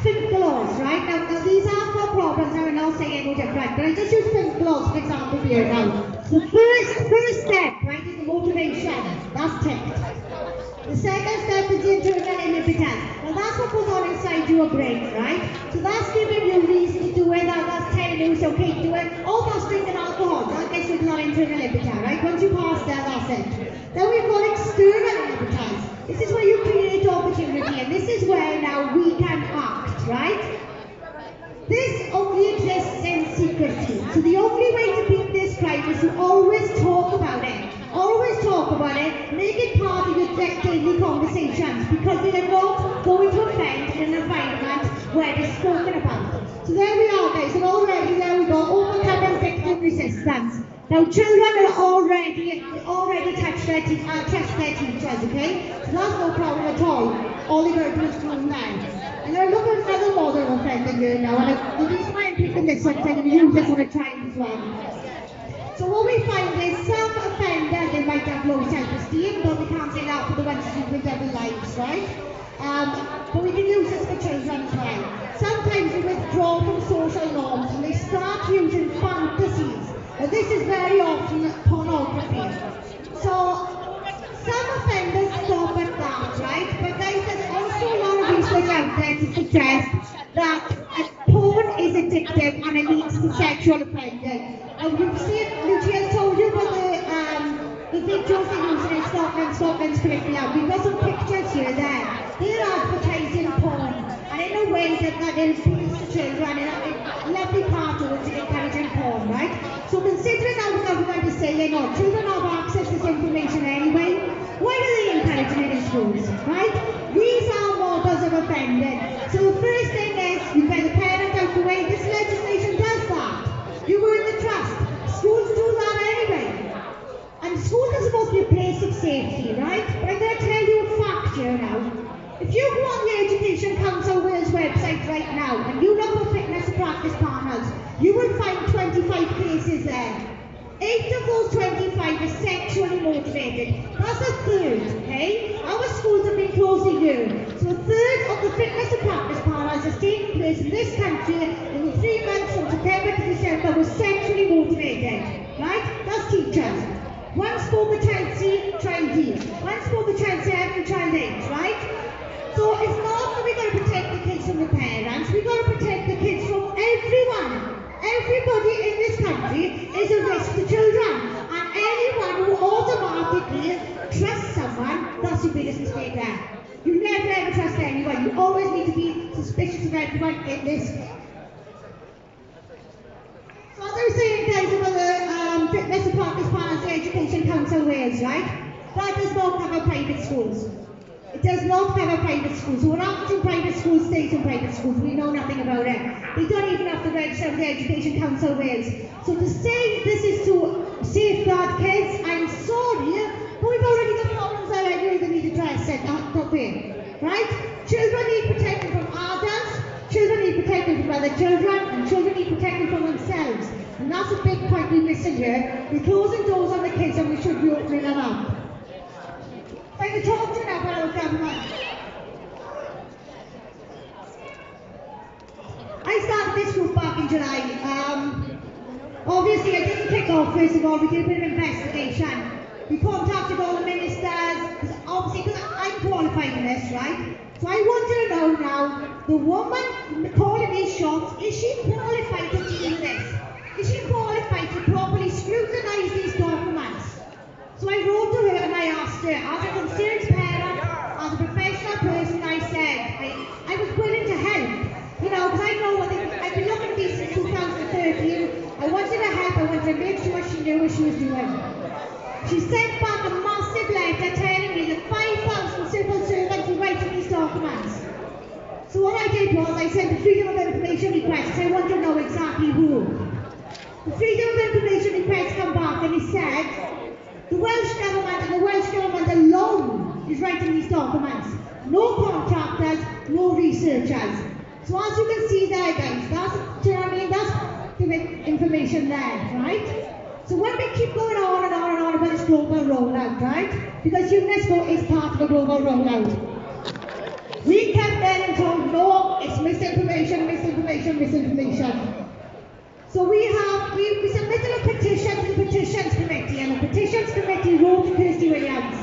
think laws, right? Now these are for problems, I will not say any different, but I just use think laws, for example, here now. The first step, right, is the motivation. That's ticked. The second step is the internal inhibitors. Now that's what goes on inside your brain, right? So that's giving you reason to do it, that's telling you it's okay to do it. Oh, that's drinking alcohol, that gets rid of that internal inhibitor, right? Once you pass that, that's it. Then we've got external inhibitors. This is where you create opportunity, and this is where now we can act, right? This only exists in secrecy. So the only way to beat this crime is to always talk about it. Always talk about it, make it part of your daily conversations, because they are not going to offend in an environment where it's spoken about. So there we are, guys, and already there we go, overcoming victim resistance. Now children are already trust their teachers, okay? So that's no problem at all. All they got to do is come now. And I look at another model of offending here now, and the reason why I'm picking this one, because I'm going to use this on a child as well. So what we find is some offenders, they might have low self-esteem, but we can't say that for the ones who live their lives, right? But we can use this for children as well. Sometimes they withdraw from social norms and they start using fantasies. Now this is very often pornography. So some offenders stop at that, right? But guys, there's also a lot of research out there to suggest that porn is addictive and it leads to sexual offending. And you've seen, Lucia told you about the videos they use in Scotland's curriculum. We've got some pictures here there. They're advertising porn, and in a way that appeals to children, and lovely cartoons encouraging porn, right? So considering how the government is saying, oh, children have access to this information anyway, why are they encouraging it in schools, right? These are models of offending. So the first thing is, you get the parent out the way. This legislation does that. You were in the trust. Schools do that anyway. And schools are supposed to be a place to If you go on the Education Council Wales website right now and you look for fitness and practice partners, you will find 25 cases there. 8 of those 25 are sexually motivated. That's a third, okay? Our schools have been closed a year. So a third of the fitness and practice partners that's taking place in this country in the 3 months from September to December were sexually motivated. Right? That's teachers. One spoke at child C, child D. One spoke at child 7, child 8, right? So it's not that we've got to protect the kids from the parents, we've got to protect the kids from everyone. Everybody in this country is a risk to children, and anyone who automatically trusts someone, that's your biggest mistake there. You never ever trust anyone. You always need to be suspicious of everyone in this. So as I was saying, guys, about the Fitness and Practice Partners Education Council Wales, right? That does not cover private schools. It does not cover private schools. So what happens in private schools stays in private schools. We know nothing about it. They don't even have to register with the Education Council Wales. So to say this is to safeguard kids, I'm sorry, but we've already got problems already that need addressed, don't we? Right? Children need protection from adults, children need protection from other children, and children need protection from themselves. And that's a big point we're missing here. We're closing doors on the kids and we should be opening them up. I can talk to you now about our government. I started this group back in July. Obviously, I didn't kick off, first of all, we did a bit of investigation. We contacted all the ministers, because I'm qualified in this, right? So I want to know now, the woman calling these shots, is she qualified to deal with this? Is she qualified to properly scrutinise these documents? So I wrote to her and I asked her, as a concerned parent, as a professional person, I said, I was willing to help. You know, because I know I've been looking at these since 2013. I wanted to help, I wanted to make sure she knew what she was doing. She sent back a massive letter telling me that 5,000 civil servants were writing these documents. So what I did was I sent a Freedom of Information request. I want to know exactly who. The Freedom of Information request come back and it said, the Welsh Government and the Welsh Government alone is writing these documents. No contractors, no researchers. So as you can see there, guys, that's, do you know what I mean? That's the information there, right? So when we keep going on and on and on about this global rollout, right? Because UNESCO is part of the global rollout. We kept then told, no, it's misinformation, misinformation, misinformation. So we submitted a petition to the Petitions Committee, and the Petitions Committee wrote to Kirsty Williams,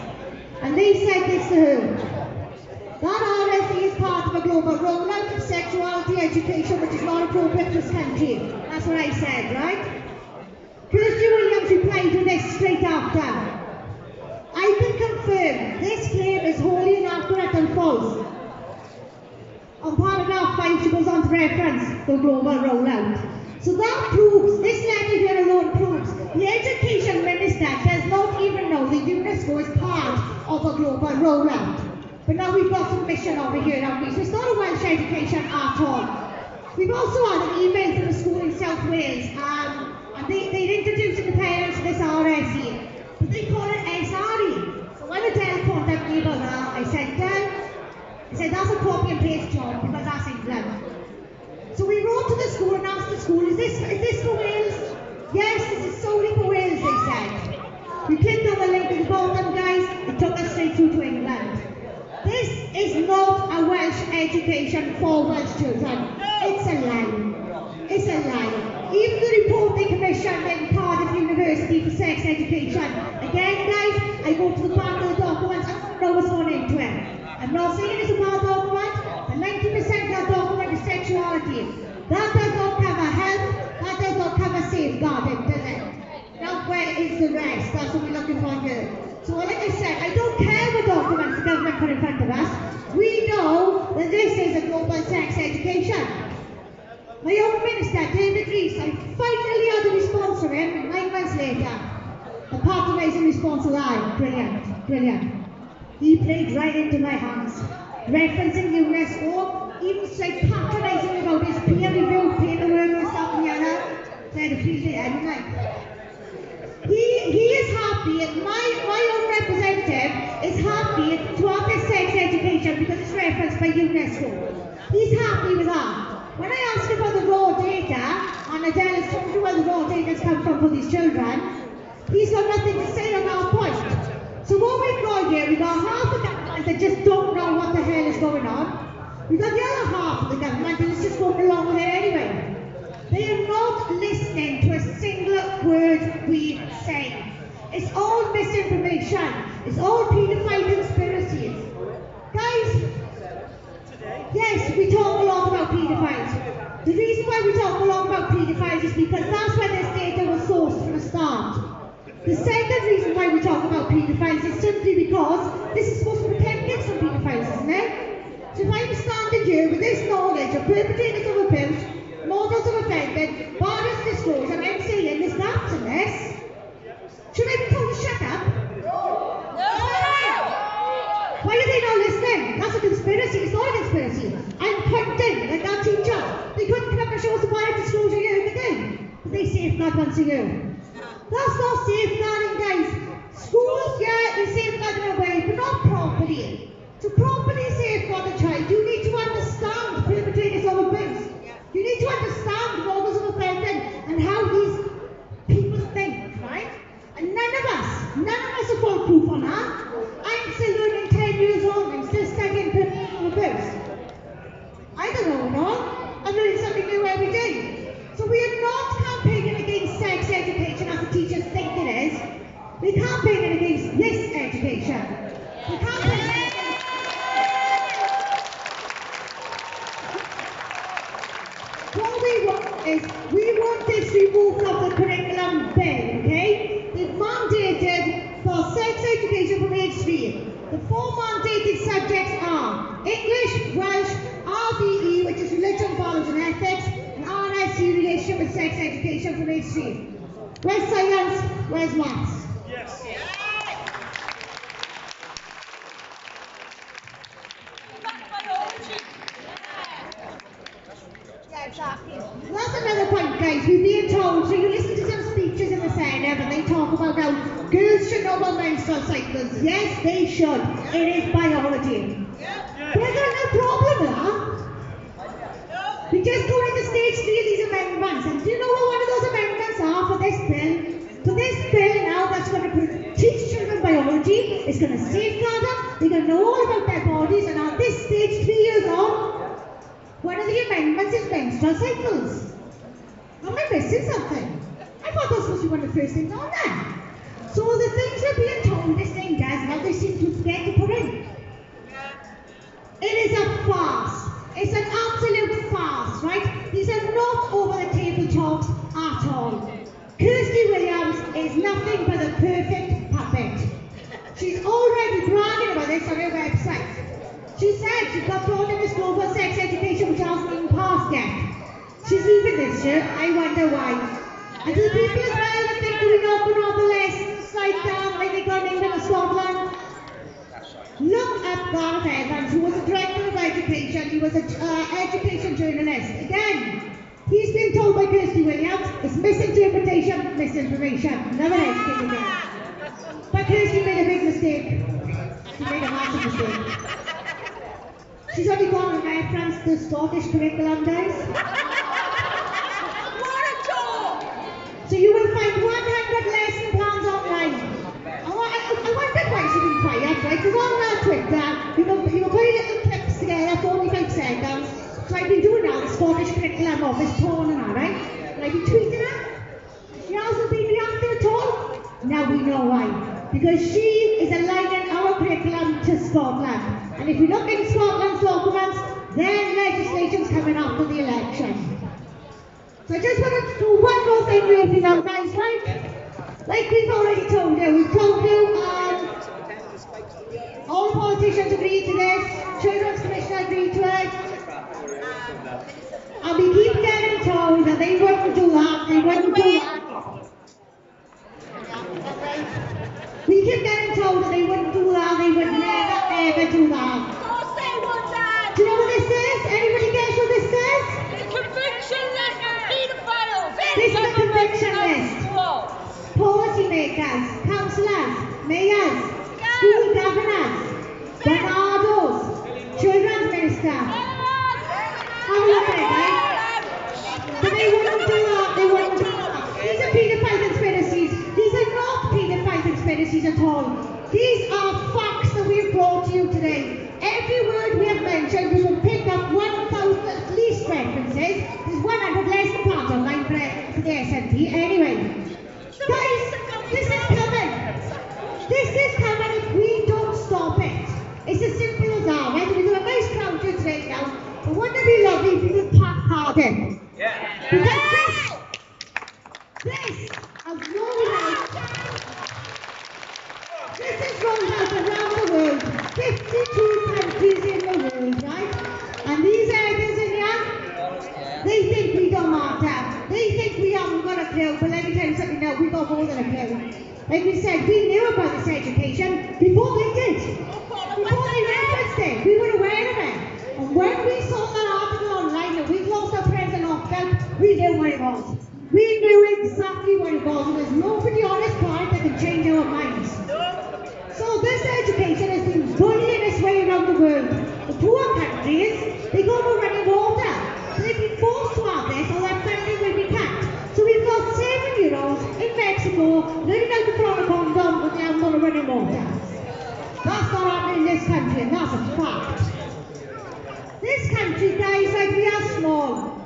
and they said this to her. That RSE is part of a global rollout of sexuality education which is not appropriate for this country. That's what I said, right? Kirsty Williams replied to this straight after. I can confirm this claim is wholly inaccurate and false. On paragraph 5, she goes on to reference the global rollout. So that proves, this letter here alone proves, the Education Minister does not even know that UNESCO is part of a global rollout. But now we've got some mission over here, haven't we? So it's not a Welsh education at all. We've also had an email from a school in South Wales, and they're introducing the parents to this RSE, but they call it SRE. So when Adele contacted me about that, I said, that's a copy and paste job, because that's England. So we wrote to the school and asked the school, is this for Wales? Yes, this is solely for Wales, they said. We clicked on the link at the bottom, guys, it took us straight through to England. This is not a Welsh education for Welsh children. It's a lie. It's a lie. Even the reporting commission in Cardiff University for sex education. Again, guys, I go to the back of the documents and know what's going into it. I'm not saying it's a bad document, but 90% of that document is sexuality. That does not cover health, that does not cover safeguarding, does it? Now where is the rest? That's what we're looking for here. So like I said, I don't care what documents the government put in front of us. We know that this is a global sex education. My own minister, David Rees, I finally had a response from him 9 months later. A patronising response alive. Brilliant, brilliant. He played right into my hands. Referencing UNESCO, even said patronising about his peer-reviewed paperwork and stuff and the other. Said a field day anyway. He is happy, my own representative is happy to have this sex education because it's referenced by UNESCO. He's happy with that. When I asked about the raw data, and Adele has told you where the raw data has come from for these children, he's got nothing to say on our point. So what we've got here, we've got half the government that just don't know what the hell is going on. We've got the other half of the government that is just going along with it anyway. They are not listening to a single word we say. It's all misinformation. It's all paedophile conspiracies. Guys, yes, we talk a lot about paedophiles. The reason why we talk a lot about paedophiles is because that's where this data was sourced from the start. The second reason why we talk about paedophiles is simply because this is supposed to protect kids from paedophiles, isn't it? So if I'm standing here with this knowledge of perpetrators of abuse, models of offending, barriers to disclosure, and I'm saying there's gaps in this, should I be told to shut up? No! Why are they not listening? That's a conspiracy. It's not a conspiracy. I'm pointing like that teacher. They couldn't come up and show us a barrier to disclosure year again. But they safeguard once a year. That's not safeguarding, guys. Schools, yeah, they safeguard in a way, but not properly. To properly safeguard a child, you need to understand perpetrators of abuse. You need to understand models of offending and how these people think, right? And none of us are foolproof on that. I'm still learning 10 years old, I'm still studying perpetrators of abuse. I don't know, no? I'm learning something new every day. So we are not campaigning against sex education as the teachers think it is. We're campaigning against this education. We're campaigning against what we want is, we want this removed from the curriculum bill, okay? They've mandated for sex education from age 3. The 4 mandated subjects are English, Welsh, RSE, which is religion, values and ethics, and RSE, relationship with sex education from age 3. Where's science? Where's maths? Yes. Yeah, exactly. That's another point, guys. We're being told, so you listen to some speeches in the Senedd and they talk about how girls should know about menstrual cycles. Yes, they should. It is biology. But I got no problem with that. We just go into stage 3 of these amendments. And do you know what one of those amendments are for this bill? For this bill now that's going to teach children biology, it's going to safeguard them, they're going to know all about their bodies, and at this stage, 3 years on, one of the amendments is menstrual cycles. Am I missing something? I thought that was supposed to be one of the first things on there. So the things we're being told this thing does, now they seem to forget to put in. It is a farce. It's an absolute farce, right? These are not over-the-table talks at all. Kirsty Williams is nothing but a perfect puppet. She's already bragging about this on her website. She said she got brought in this global sex education which hasn't even passed yet. She's leaving this year. I wonder why. And to the people as well that think that we're not going to have the lessons like they got in England and Scotland, look at Gareth Evans, who was a director of education. He was an education journalist. Again, he's been told by Kirsty Williams, it's misinterpretation, misinformation. Another educated man. But Kirsty made a big mistake. She made a massive mistake. She's only got a reference to Scottish curriculum, guys. What a joke! So you will find 100 lesson plans online. I wonder why she's been quiet, right? Because on Twitter, you put little clips together, 45 seconds. So I've been doing now the Scottish curriculum of this porn and that, right? And I've been tweeting her. She hasn't been reacting at all. Now we know why. Because she is aligning our curriculum to Scotland. And if you look in Scotland's documents, then legislation's coming after the election. So I just wanted to do one more thing really now, guys, right? Like we've already told you, we've told you all the politicians agreed to this, Children's Commission agreed to it. And we keep getting told that they wouldn't do that, they wouldn't do that. We keep getting told that they wouldn't do that, they would never ever do that. Of course they would, Dad! Do you know what this is? Anybody guess what this is? The conviction list of paedophiles! This is the conviction list. Policymakers, councillors, mayors, school governors, Bernardos, sister. Have a look at it, guys. But they wouldn't do that. They wouldn't do that. These are paedophile conspiracies. These are not paedophile conspiracies at all. These are facts that we have brought to you today. Every word we have mentioned, we will pick up 1,000 at least references. There's 100 lesson plans online for the SNP. Anyway, guys, this is coming. This is coming if we don't stop it. It's as simple as that, right? We've got a nice crowd here today now, but wouldn't it be lovely if we could pack hard in? Yeah. Because this has rolled out. This is rolled out around the world. 52 countries in the world, right? And these elders in here, they think we don't matter. They think we haven't got a clue, but let me tell you something now, we got more than a clue. Like we said, we knew about this education before they did. Before they referenced it, we were aware of it. And when we saw that article online that we'd lost our friends in lockdown, we knew what it was. We knew exactly what it was, and there's nobody on this planet that can change our minds. So this education has been bullying its way around the world. The poor countries, they go for running water. So they've been forced to have this, or their funding will be cut. So we've got 7-year-olds in Mexico learning how to throw a condom, but they haven't got a running water. That's not happening in this country, and that's a fact. This country, guys, like we are small.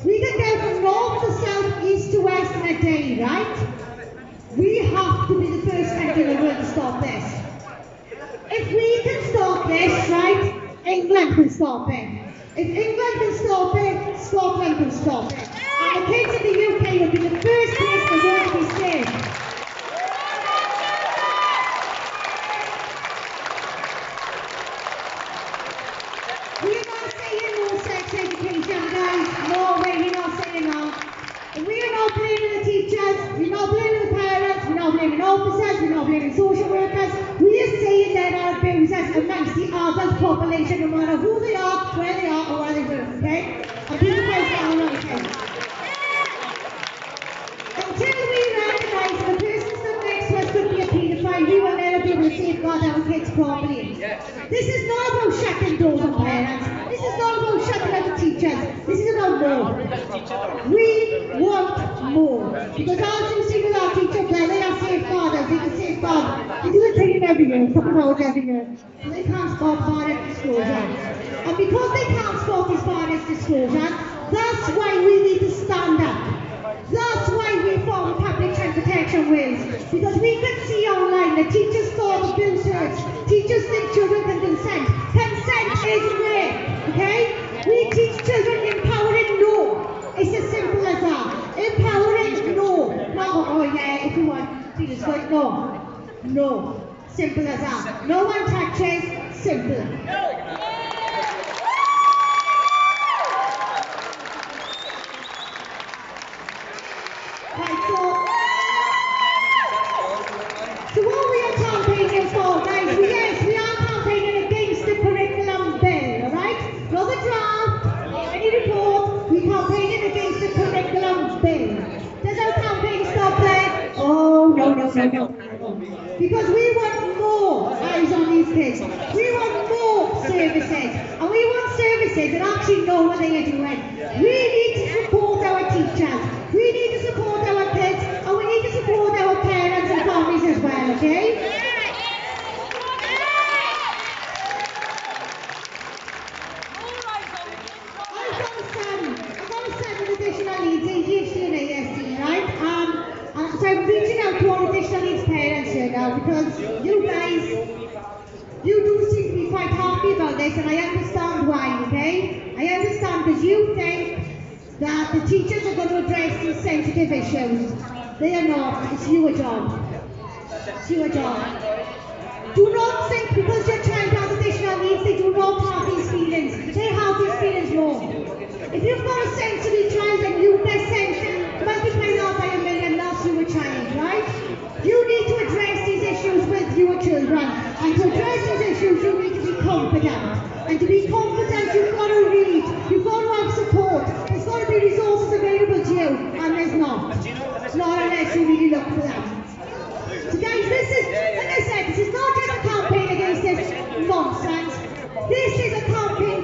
We can go from north to south, east to west in a day, right? We have to be the first country in the world to stop this. If we can stop this, right, England can stop it. If England can stop it, Scotland can stop it. And the kids in the UK will be the first place in the world to be saved. We're not saying no sex education, guys. No way, we're not saying that. We are not blaming the teachers, we're not blaming the parents, we're not blaming officers, we're not blaming social workers. We are saying there are abusers amongst the adult population, no matter who they are, where they are, or where they work, okay? And people can say, oh, no, okay. Until we recognise that the person stood next to us could be a paedophile, we will never be able to safeguard our kids properly. This is not about shutting doors on parents. This is not about shutting out the teachers. This is about more. We want more. Because as you see with our teachers, they are safeguarders. They can safeguard. They do the training every year, a couple of hours every year. So they can't stop parent disclosure. And because they can't stop this parent disclosure, that's why we need to stand up. That's why we formed Public Child Protection Wales. Because we could see online that teachers thought abuse hurts. Teachers think children can consent. Consent is rape, okay? We teach children empowering no. It's as simple as that. Empowering no. Not, oh yeah, if you want, teachers good, no. No. Simple as that. No one touches, simple. Right, so what we are campaigning for, guys, yes, we are campaigning against the curriculum bill, alright? Not the draft, or any report, we're campaigning against the curriculum bill. Does our campaign stop there? Oh, no. Because we want more eyes on these kids. We want more services. And we want services that actually know what they are doing. We need to support our teachers. We need to support our kids. And we need to support our parents and families as well, okay? I've got a son with additional needs, ADHD and ASD, right? So I'm reaching out to all additional needs parents here now because you guys, you do seem to be quite happy about this, and I understand why, okay? I understand because you think that the teachers are going to address these sensitive issues. They are not. It's your job. It's your job. Do not think because your child has additional needs, they do not have these feelings. They have these feelings more. If you've got a sensory child and you get sensitive, multiply that by 1,000,000, that's your child, right? You need to address these issues with your children. And to address these issues, you need to be confident. And to be confident, you've got to read, you've got to have support. There's got to be resources available to you, and there's not. Not unless you really look for them. So guys, this is, like I said, this is not just a campaign against this nonsense. This is a campaign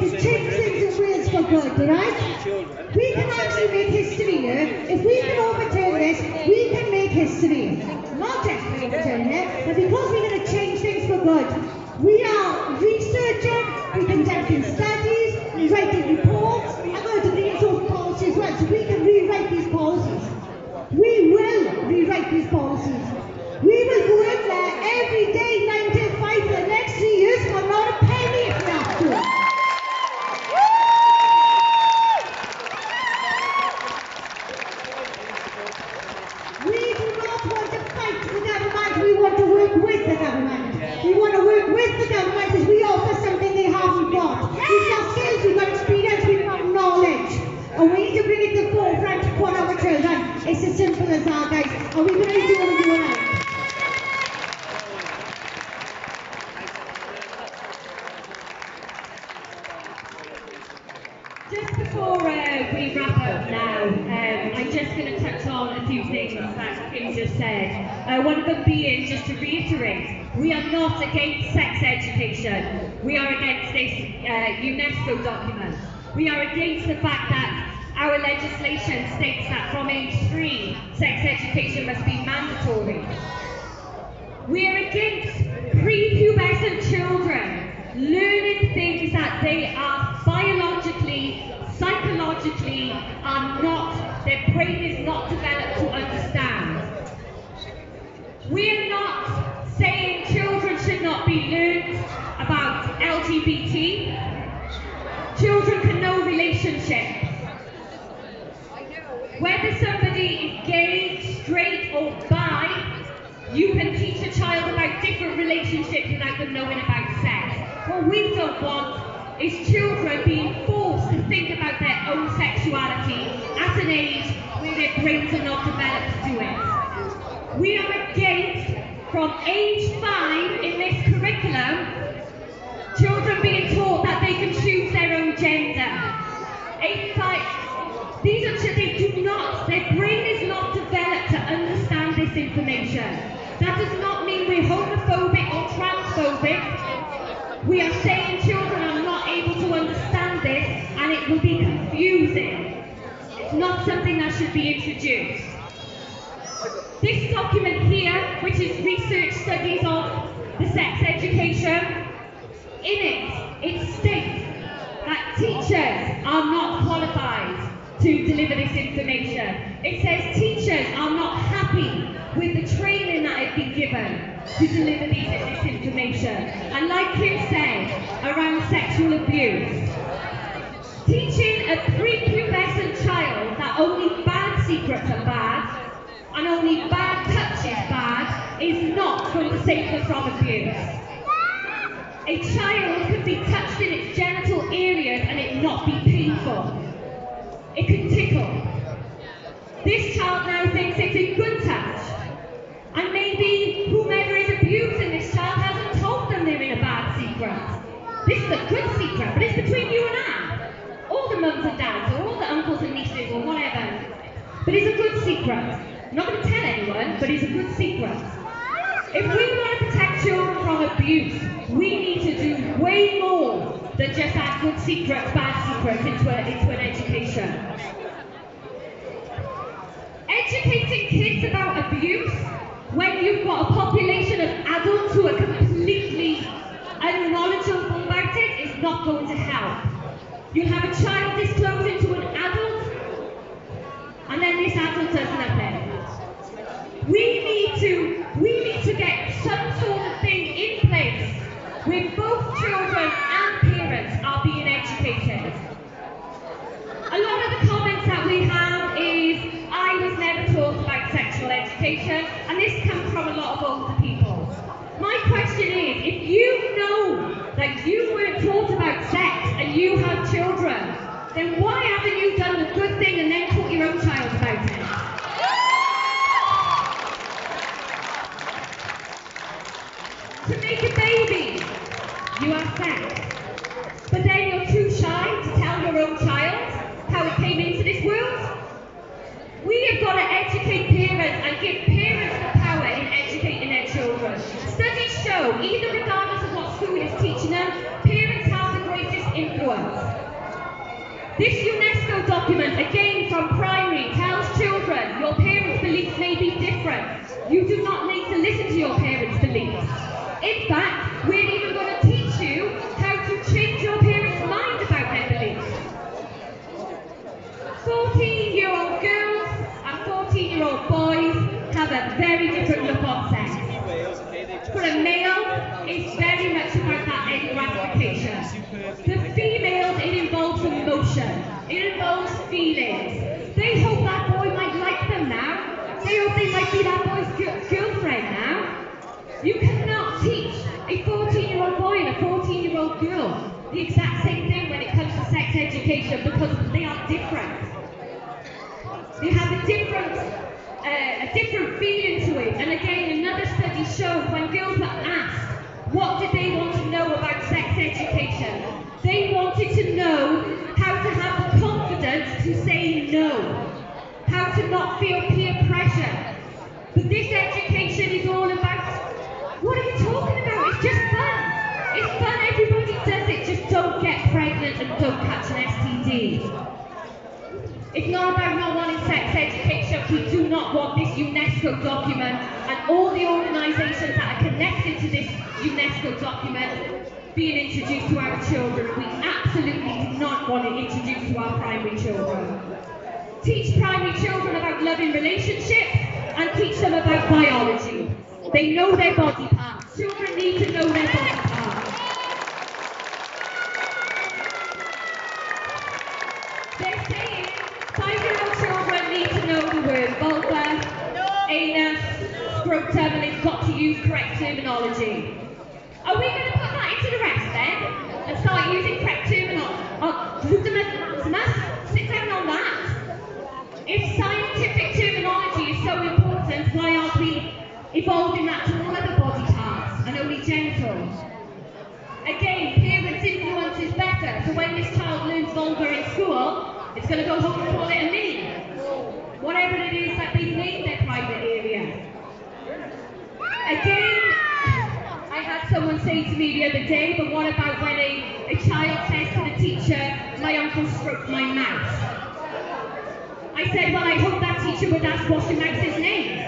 good, right? We can actually make history here. If we can overturn this, we can make history. Not just overturn it, but because we're going to change things for good. We are researching, we're conducting studies, we're writing reports. I've got a degree in social policy as well, so we can rewrite these policies. We will rewrite these policies. We will go in there every day, 9 till 5 for the next 3 years, for not a penny if we have to. We do not want to fight the government, we want to work with the government. We want to work with the government because we offer something they haven't got. We've got skills, we've got experience, we've got knowledge. And we need to bring it to the forefront for our children. It's as simple as that, guys. And we're going to do what we do now. Just before we wrap up now, I'm just going to touch on a few things that Kim just said. One of them being, just to reiterate, we are not against sex education. We are against this UNESCO document. We are against the fact that our legislation states that from age 3, sex education must be mandatory. We are against prepubescent children learning things that they are biologically, psychologically, are not, their brain is not developed to understand. We are not saying children should not be learned about LGBT. Children can know relationships. Whether somebody is gay, straight or bi, you can teach a child about different relationships without them knowing about sex. What we don't want is children being forced to think about their own sexuality at an age where their brains are not developed to do it. We are against, from age 5 in this curriculum, children being taught that they can choose their own gender. Age 5, these are children, they do not, their brain is not developed to understand this information. That does not mean we're homophobic or transphobic. We are saying children are not able to understand this and it will be confusing. It's not something that should be introduced. This document here, which is research studies of the sex education, in it states that teachers are not qualified to deliver this information. It says teachers are not happy with the training that has been given to deliver this information. And like Kim said, around sexual abuse, teaching a prepubescent child that only bad secrets are bad and only bad touch is bad is not going to save them from abuse. A child can be touched in its genital areas and it not be painful. It can tickle. This child now thinks it's a good touch. And maybe whomever is abusing this child hasn't told them they're in a bad secret. This is a good secret, but it's between you and I. All the mums and dads, or all the uncles and nieces, or whatever. But it's a good secret. I'm not going to tell anyone, but it's a good secret. If we want to protect children from abuse, we need to do way more than just add good secrets, bad secrets into an education. Educating kids about abuse when you've got a population of adults who are completely unknowledgeable about it is not going to help. You'll have a child disclosing to an adult, and then this adult does nothing. We need to get some sort of thing in place where both children and parents are being educated. A lot of the comments that we have is, I was never taught about sexual education, and this comes from a lot of older people. My question is, if you know that you weren't taught about sex and you have children, then why haven't you done the good thing and then taught your own child about it? To make a baby, you have sex. But then you're too shy to tell your own child how it came into this world. We have got to educate parents and give parents the power in educating their children. Studies show, even regardless of what school is teaching them, parents have the greatest influence. This UNESCO document, again from primary, tells children your parents' beliefs may be different. You do not need to listen to your parents' beliefs. In fact, we're even going to teach you how to change your parents' mind about their beliefs. 14-year-old girls and 14-year-old boys have a very different look on sex. For a male, it's very much about that end gratification. The females, it involves emotion. It involves feelings. They hope that boy might like them now. They hope they might be that boy's girlfriend now. You cannot teach a 14-year-old boy and a 14-year-old girl the exact same thing when it comes to sex education because they are different. They have a different feeling to it. And again, another study showed when girls were asked what did they want to know about sex education, they wanted to know how to have the confidence to say no, how to not feel peer pressure. But this education is all about, what are you talking about? It's just fun. It's fun, everybody does it, just don't get pregnant and don't catch an STD. It's not about not wanting sex education. We do not want this UNESCO document and all the organisations that are connected to this UNESCO document being introduced to our children. We absolutely do not want it introduced to our primary children. Teach primary children about loving relationships and teach them about biology. They know their body parts. Children need to know their body parts. They're saying 5-year-old children need to know the word vulva, anus, scrotum, and they've got to use correct terminology. Are we going to put that into the rest then? And start using correct terminology? Sit down on that. If scientific terminology is so important, why aren't we evolving that to all other body parts and only genitals? Again, parents' influence is better, so when this child learns vulva in school, it's going to go home and call it a name. Whatever it is that they've named their private area. Again, I had someone say to me the other day, but what about when a child says to the teacher, my uncle stroked my mouse? I said, well, I hope that teacher would ask what's your mouse's name.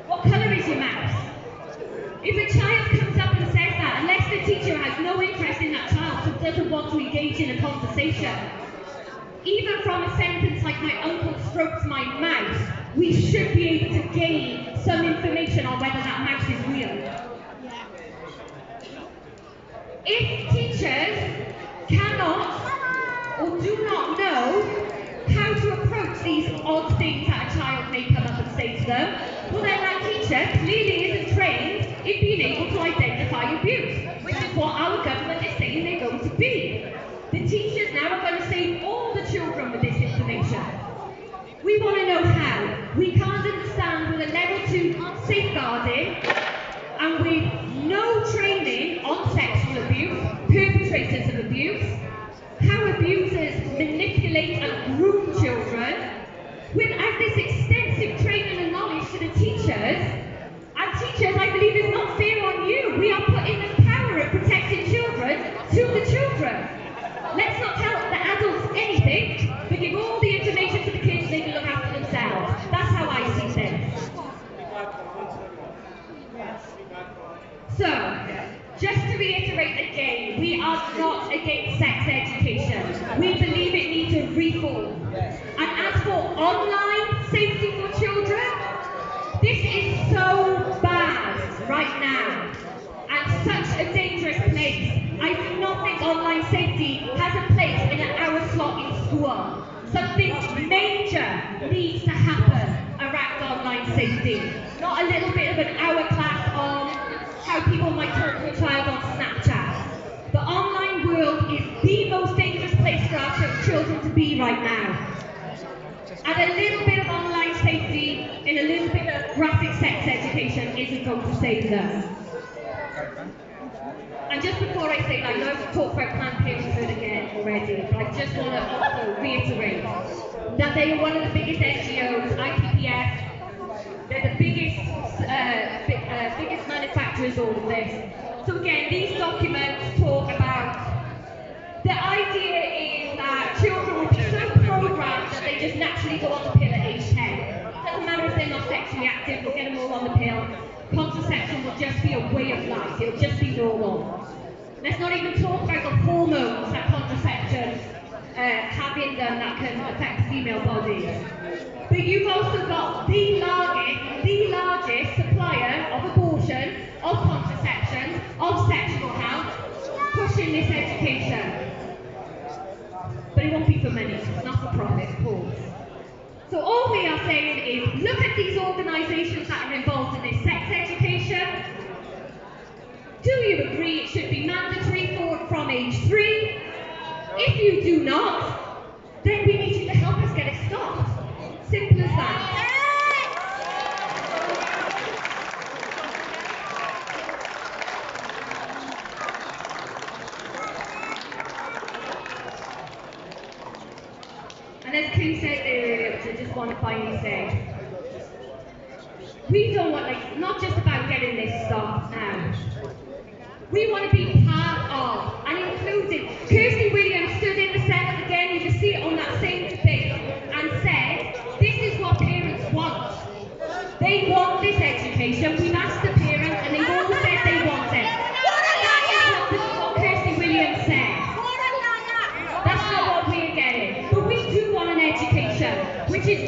What colour is your mouse? If a child comes up and says that, unless the teacher has no interest in that child, so doesn't want to engage in a conversation, even from a sentence like my uncle strokes my mouse, we should be able to gain some information on whether that mouse is real. If teachers cannot or do not know how to approach these odd things that a child may come up and say to them, well then that teacher clearly isn't trained in being able to identify abuse, which is what our government is saying they're going to be. The teachers now are going to save all the children with this information. We want to know how. We can't understand with a level 2 safeguarding and with no training on sexual abuse, perpetrators of abuse, how abusers manipulate and groom children, without this extensive training and knowledge to the teachers. And teachers, I believe, is not fair on you. We are putting the power of protecting children to the children. Let's not tell the adults anything, but give all the information to the kids so they can look after themselves. That's how I see things. So, just to reiterate again, we are not against sex education. We believe it needs a reform. And as for online safety for children, this is so bad right now and such a dangerous place. I do not think online safety has a place in an hour slot in school. Something major needs to happen around online safety. Not a little bit of an hour class on how people might talk to a child on Snapchat. The online world is the most dangerous place for our children to be right now. And a little bit of online safety and a little bit of graphic sex education isn't going to save them. And just before I say that, I know I've talked about Planned Parenthood again already, but I just want to also reiterate that they are one of the biggest NGOs, IPPF. They're the biggest manufacturers of all of this. So again, these documents talk about, the idea is that children naturally go on the pill at age 10. Doesn't matter if they're not sexually active, we'll get them all on the pill. Contraception will just be a way of life, it'll just be normal. Let's not even talk about the hormones that contraception have in them that can affect female bodies. But you've also got the largest supplier of abortion, of contraception, of sexual health, pushing this education. But it won't be for money, it's not for profit, of course. So all we are saying is, look at these organisations that are involved in this sex education. Do you agree it should be mandatory from age 3? If you do not, then we need you to help us get it stopped. Simple as that. And as Kim said earlier, which I just want to finally say, we don't want, not just about getting this stopped now. We want to be part of and included. Kirsty Williams stood in the Senedd again, you can see it on that same debate, and said, this is what parents want. They want this education. We've asked the parents and they've all said they want it. That is what Kirsty Williams said. That's not what we're getting. But we do want an education which is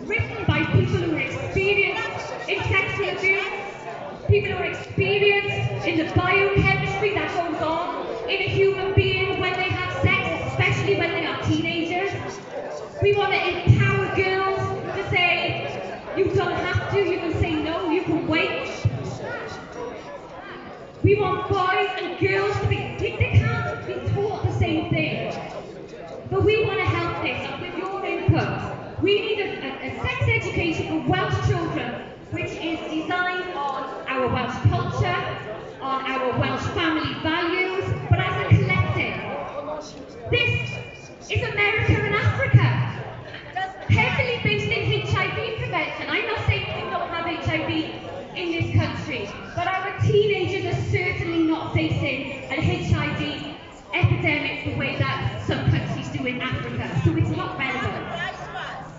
written by people who are experienced in sexual abuse, people who are experienced in the biochemistry that goes on in a human being when they have sex, especially when they are teenagers. We want to empower girls to say, you don't have to, you can say no, you can wait. We want boys and girls to be, they can't be taught the same thing. But we want to help this, and with your input, we need a sex education for Welsh children which is designed on our Welsh culture, on our Welsh family values, but as a collective. This is America and Africa, heavily based in HIV prevention. I'm not saying we don't have HIV in this country, but our teenagers are certainly not facing an HIV epidemic the way that some countries do in Africa, so it's not relevant.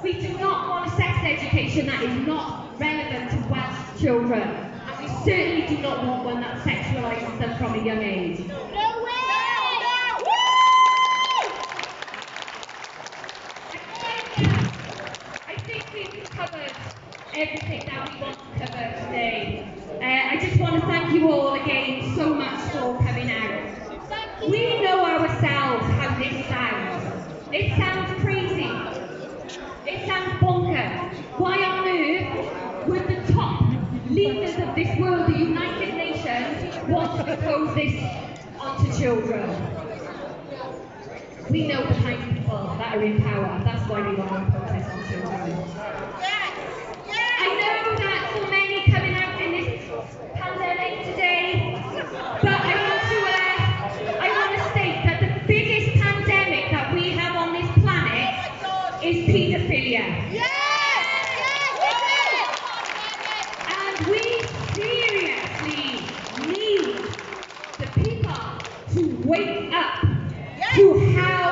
We do not want a sex education that is not relevant to Welsh children, and we certainly do not want one that sexualises them from a young age. No way! I think we've covered everything that we want to cover today. I just want to thank you all again so much for coming out. We know ourselves how this sounds. It sounds crazy. It sounds bonkers. Why on earth would the top leaders of this world, the United Nations, want to impose this onto children? We know the kind of people that are in power. That's why we want to impose this on children. I know that so many coming out in this pandemic today, but I want to state that the biggest pandemic that we have on this planet is paedophilia. And we seriously need the people to wake up to how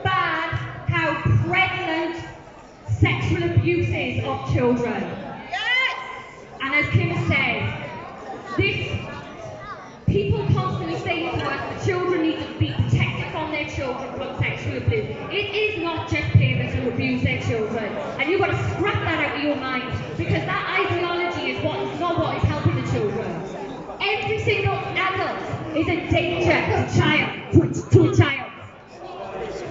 bad, how prevalent sexual abuse is of children. And as Kim said, people constantly say to us, the children need to be protected from their children from sexual abuse. It is not just parents who abuse their children. And you've got to scrap that out of your mind, because that ideology is not what is helping the children. Every single adult is a danger to a child.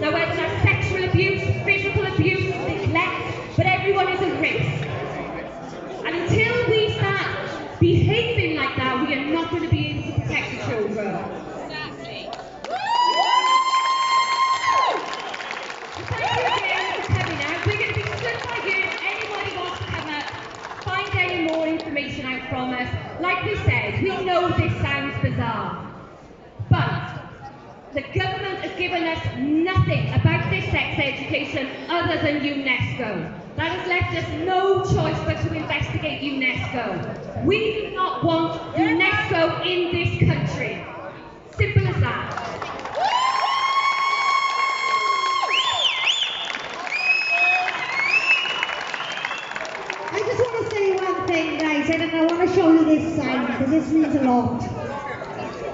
Now whether that's sexual abuse, physical abuse, neglect, but everyone is a risk. And until we start behaving like that, we are not going to be able to protect the children. Exactly. Thank you again for coming out. We're going to be stood by you if anybody wants to come up, find any more information out from us. Like we said, we know this sounds bizarre, but the government has given us nothing about this sex education other than UNESCO. That has left us no choice but to investigate UNESCO. We do not want UNESCO in this country. Simple as that. excited and I want to show you this sign because this means a lot.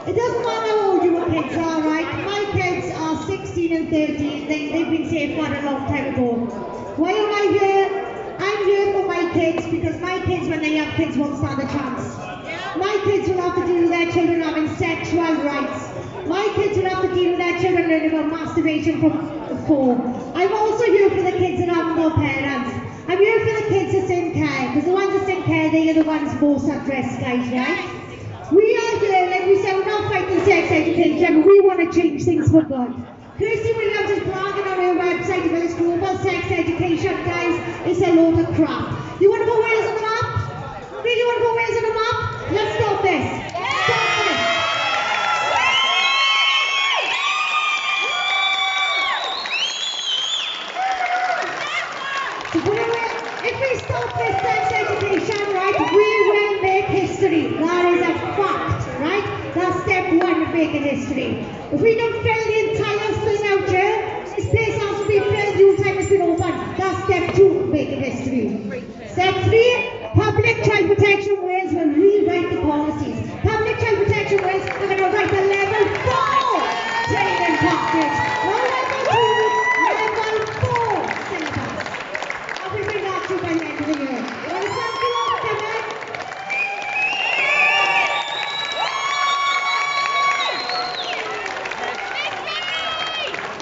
It doesn't matter how old your kids are, right? My kids are 16 and 13. They've been safeguarded a long time ago. Why am I here? I'm here for my kids because my kids, when they have kids, won't stand a chance. My kids will have to deal with their children having sexual rights. My kids will have to deal with their children learning about masturbation from 4. I'm also here for the kids that have no parents. I'm here for the kids that's in care, because the ones that's in care, they are the ones most at risk, guys, right? We are here, like we said, we're not fighting sex education, we want to change things for good. Kirsty Williams is bragging on her website about this global sex education, guys. It's a load of crap. You want to put Wales on the map? Really want to put Wales on the map? Let's stop this. Stop this. If we stop this sex education, right, we will make history. That is a fact, right? That's step 1 of making history. If we don't fill the entire thing out here, this place has to be filled due time has been open. That's step 2 of making history. Step 3, public child protection Wales will rewrite the policies. Public child protection Wales are going to write a level 4 training package. Not level 2, level 4 syllabus. And we bring that to you by the end of the year. Well, thank you all for coming.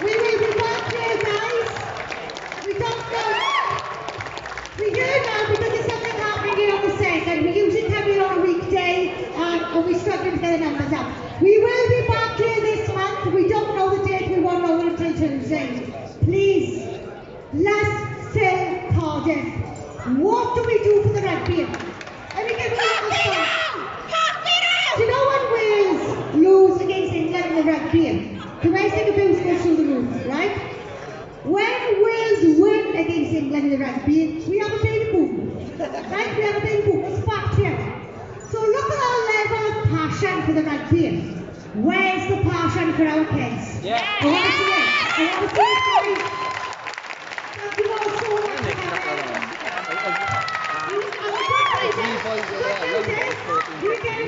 We will be back here, guys. We don't know. We're here now because there's something happening here on the 2nd. We usually come here on a weekday and we're struggling to get the numbers up. We will be back here this month. We don't know the date. We won't know until Tuesday. Please, let's fill Cardiff. What do we do for the rugby? Let me give you a start. Do you know when Wales lose against England in the rugby? Domestic abuse goes through the roof, right? When Wales win against England in the rugby, we have a baby boom. Right? We have a baby boom. It's fact here. So look at our level of passion for the rugby. Where's the passion for our kids? I want to see it. I want to see it, guys. Thank you all so much for coming. We get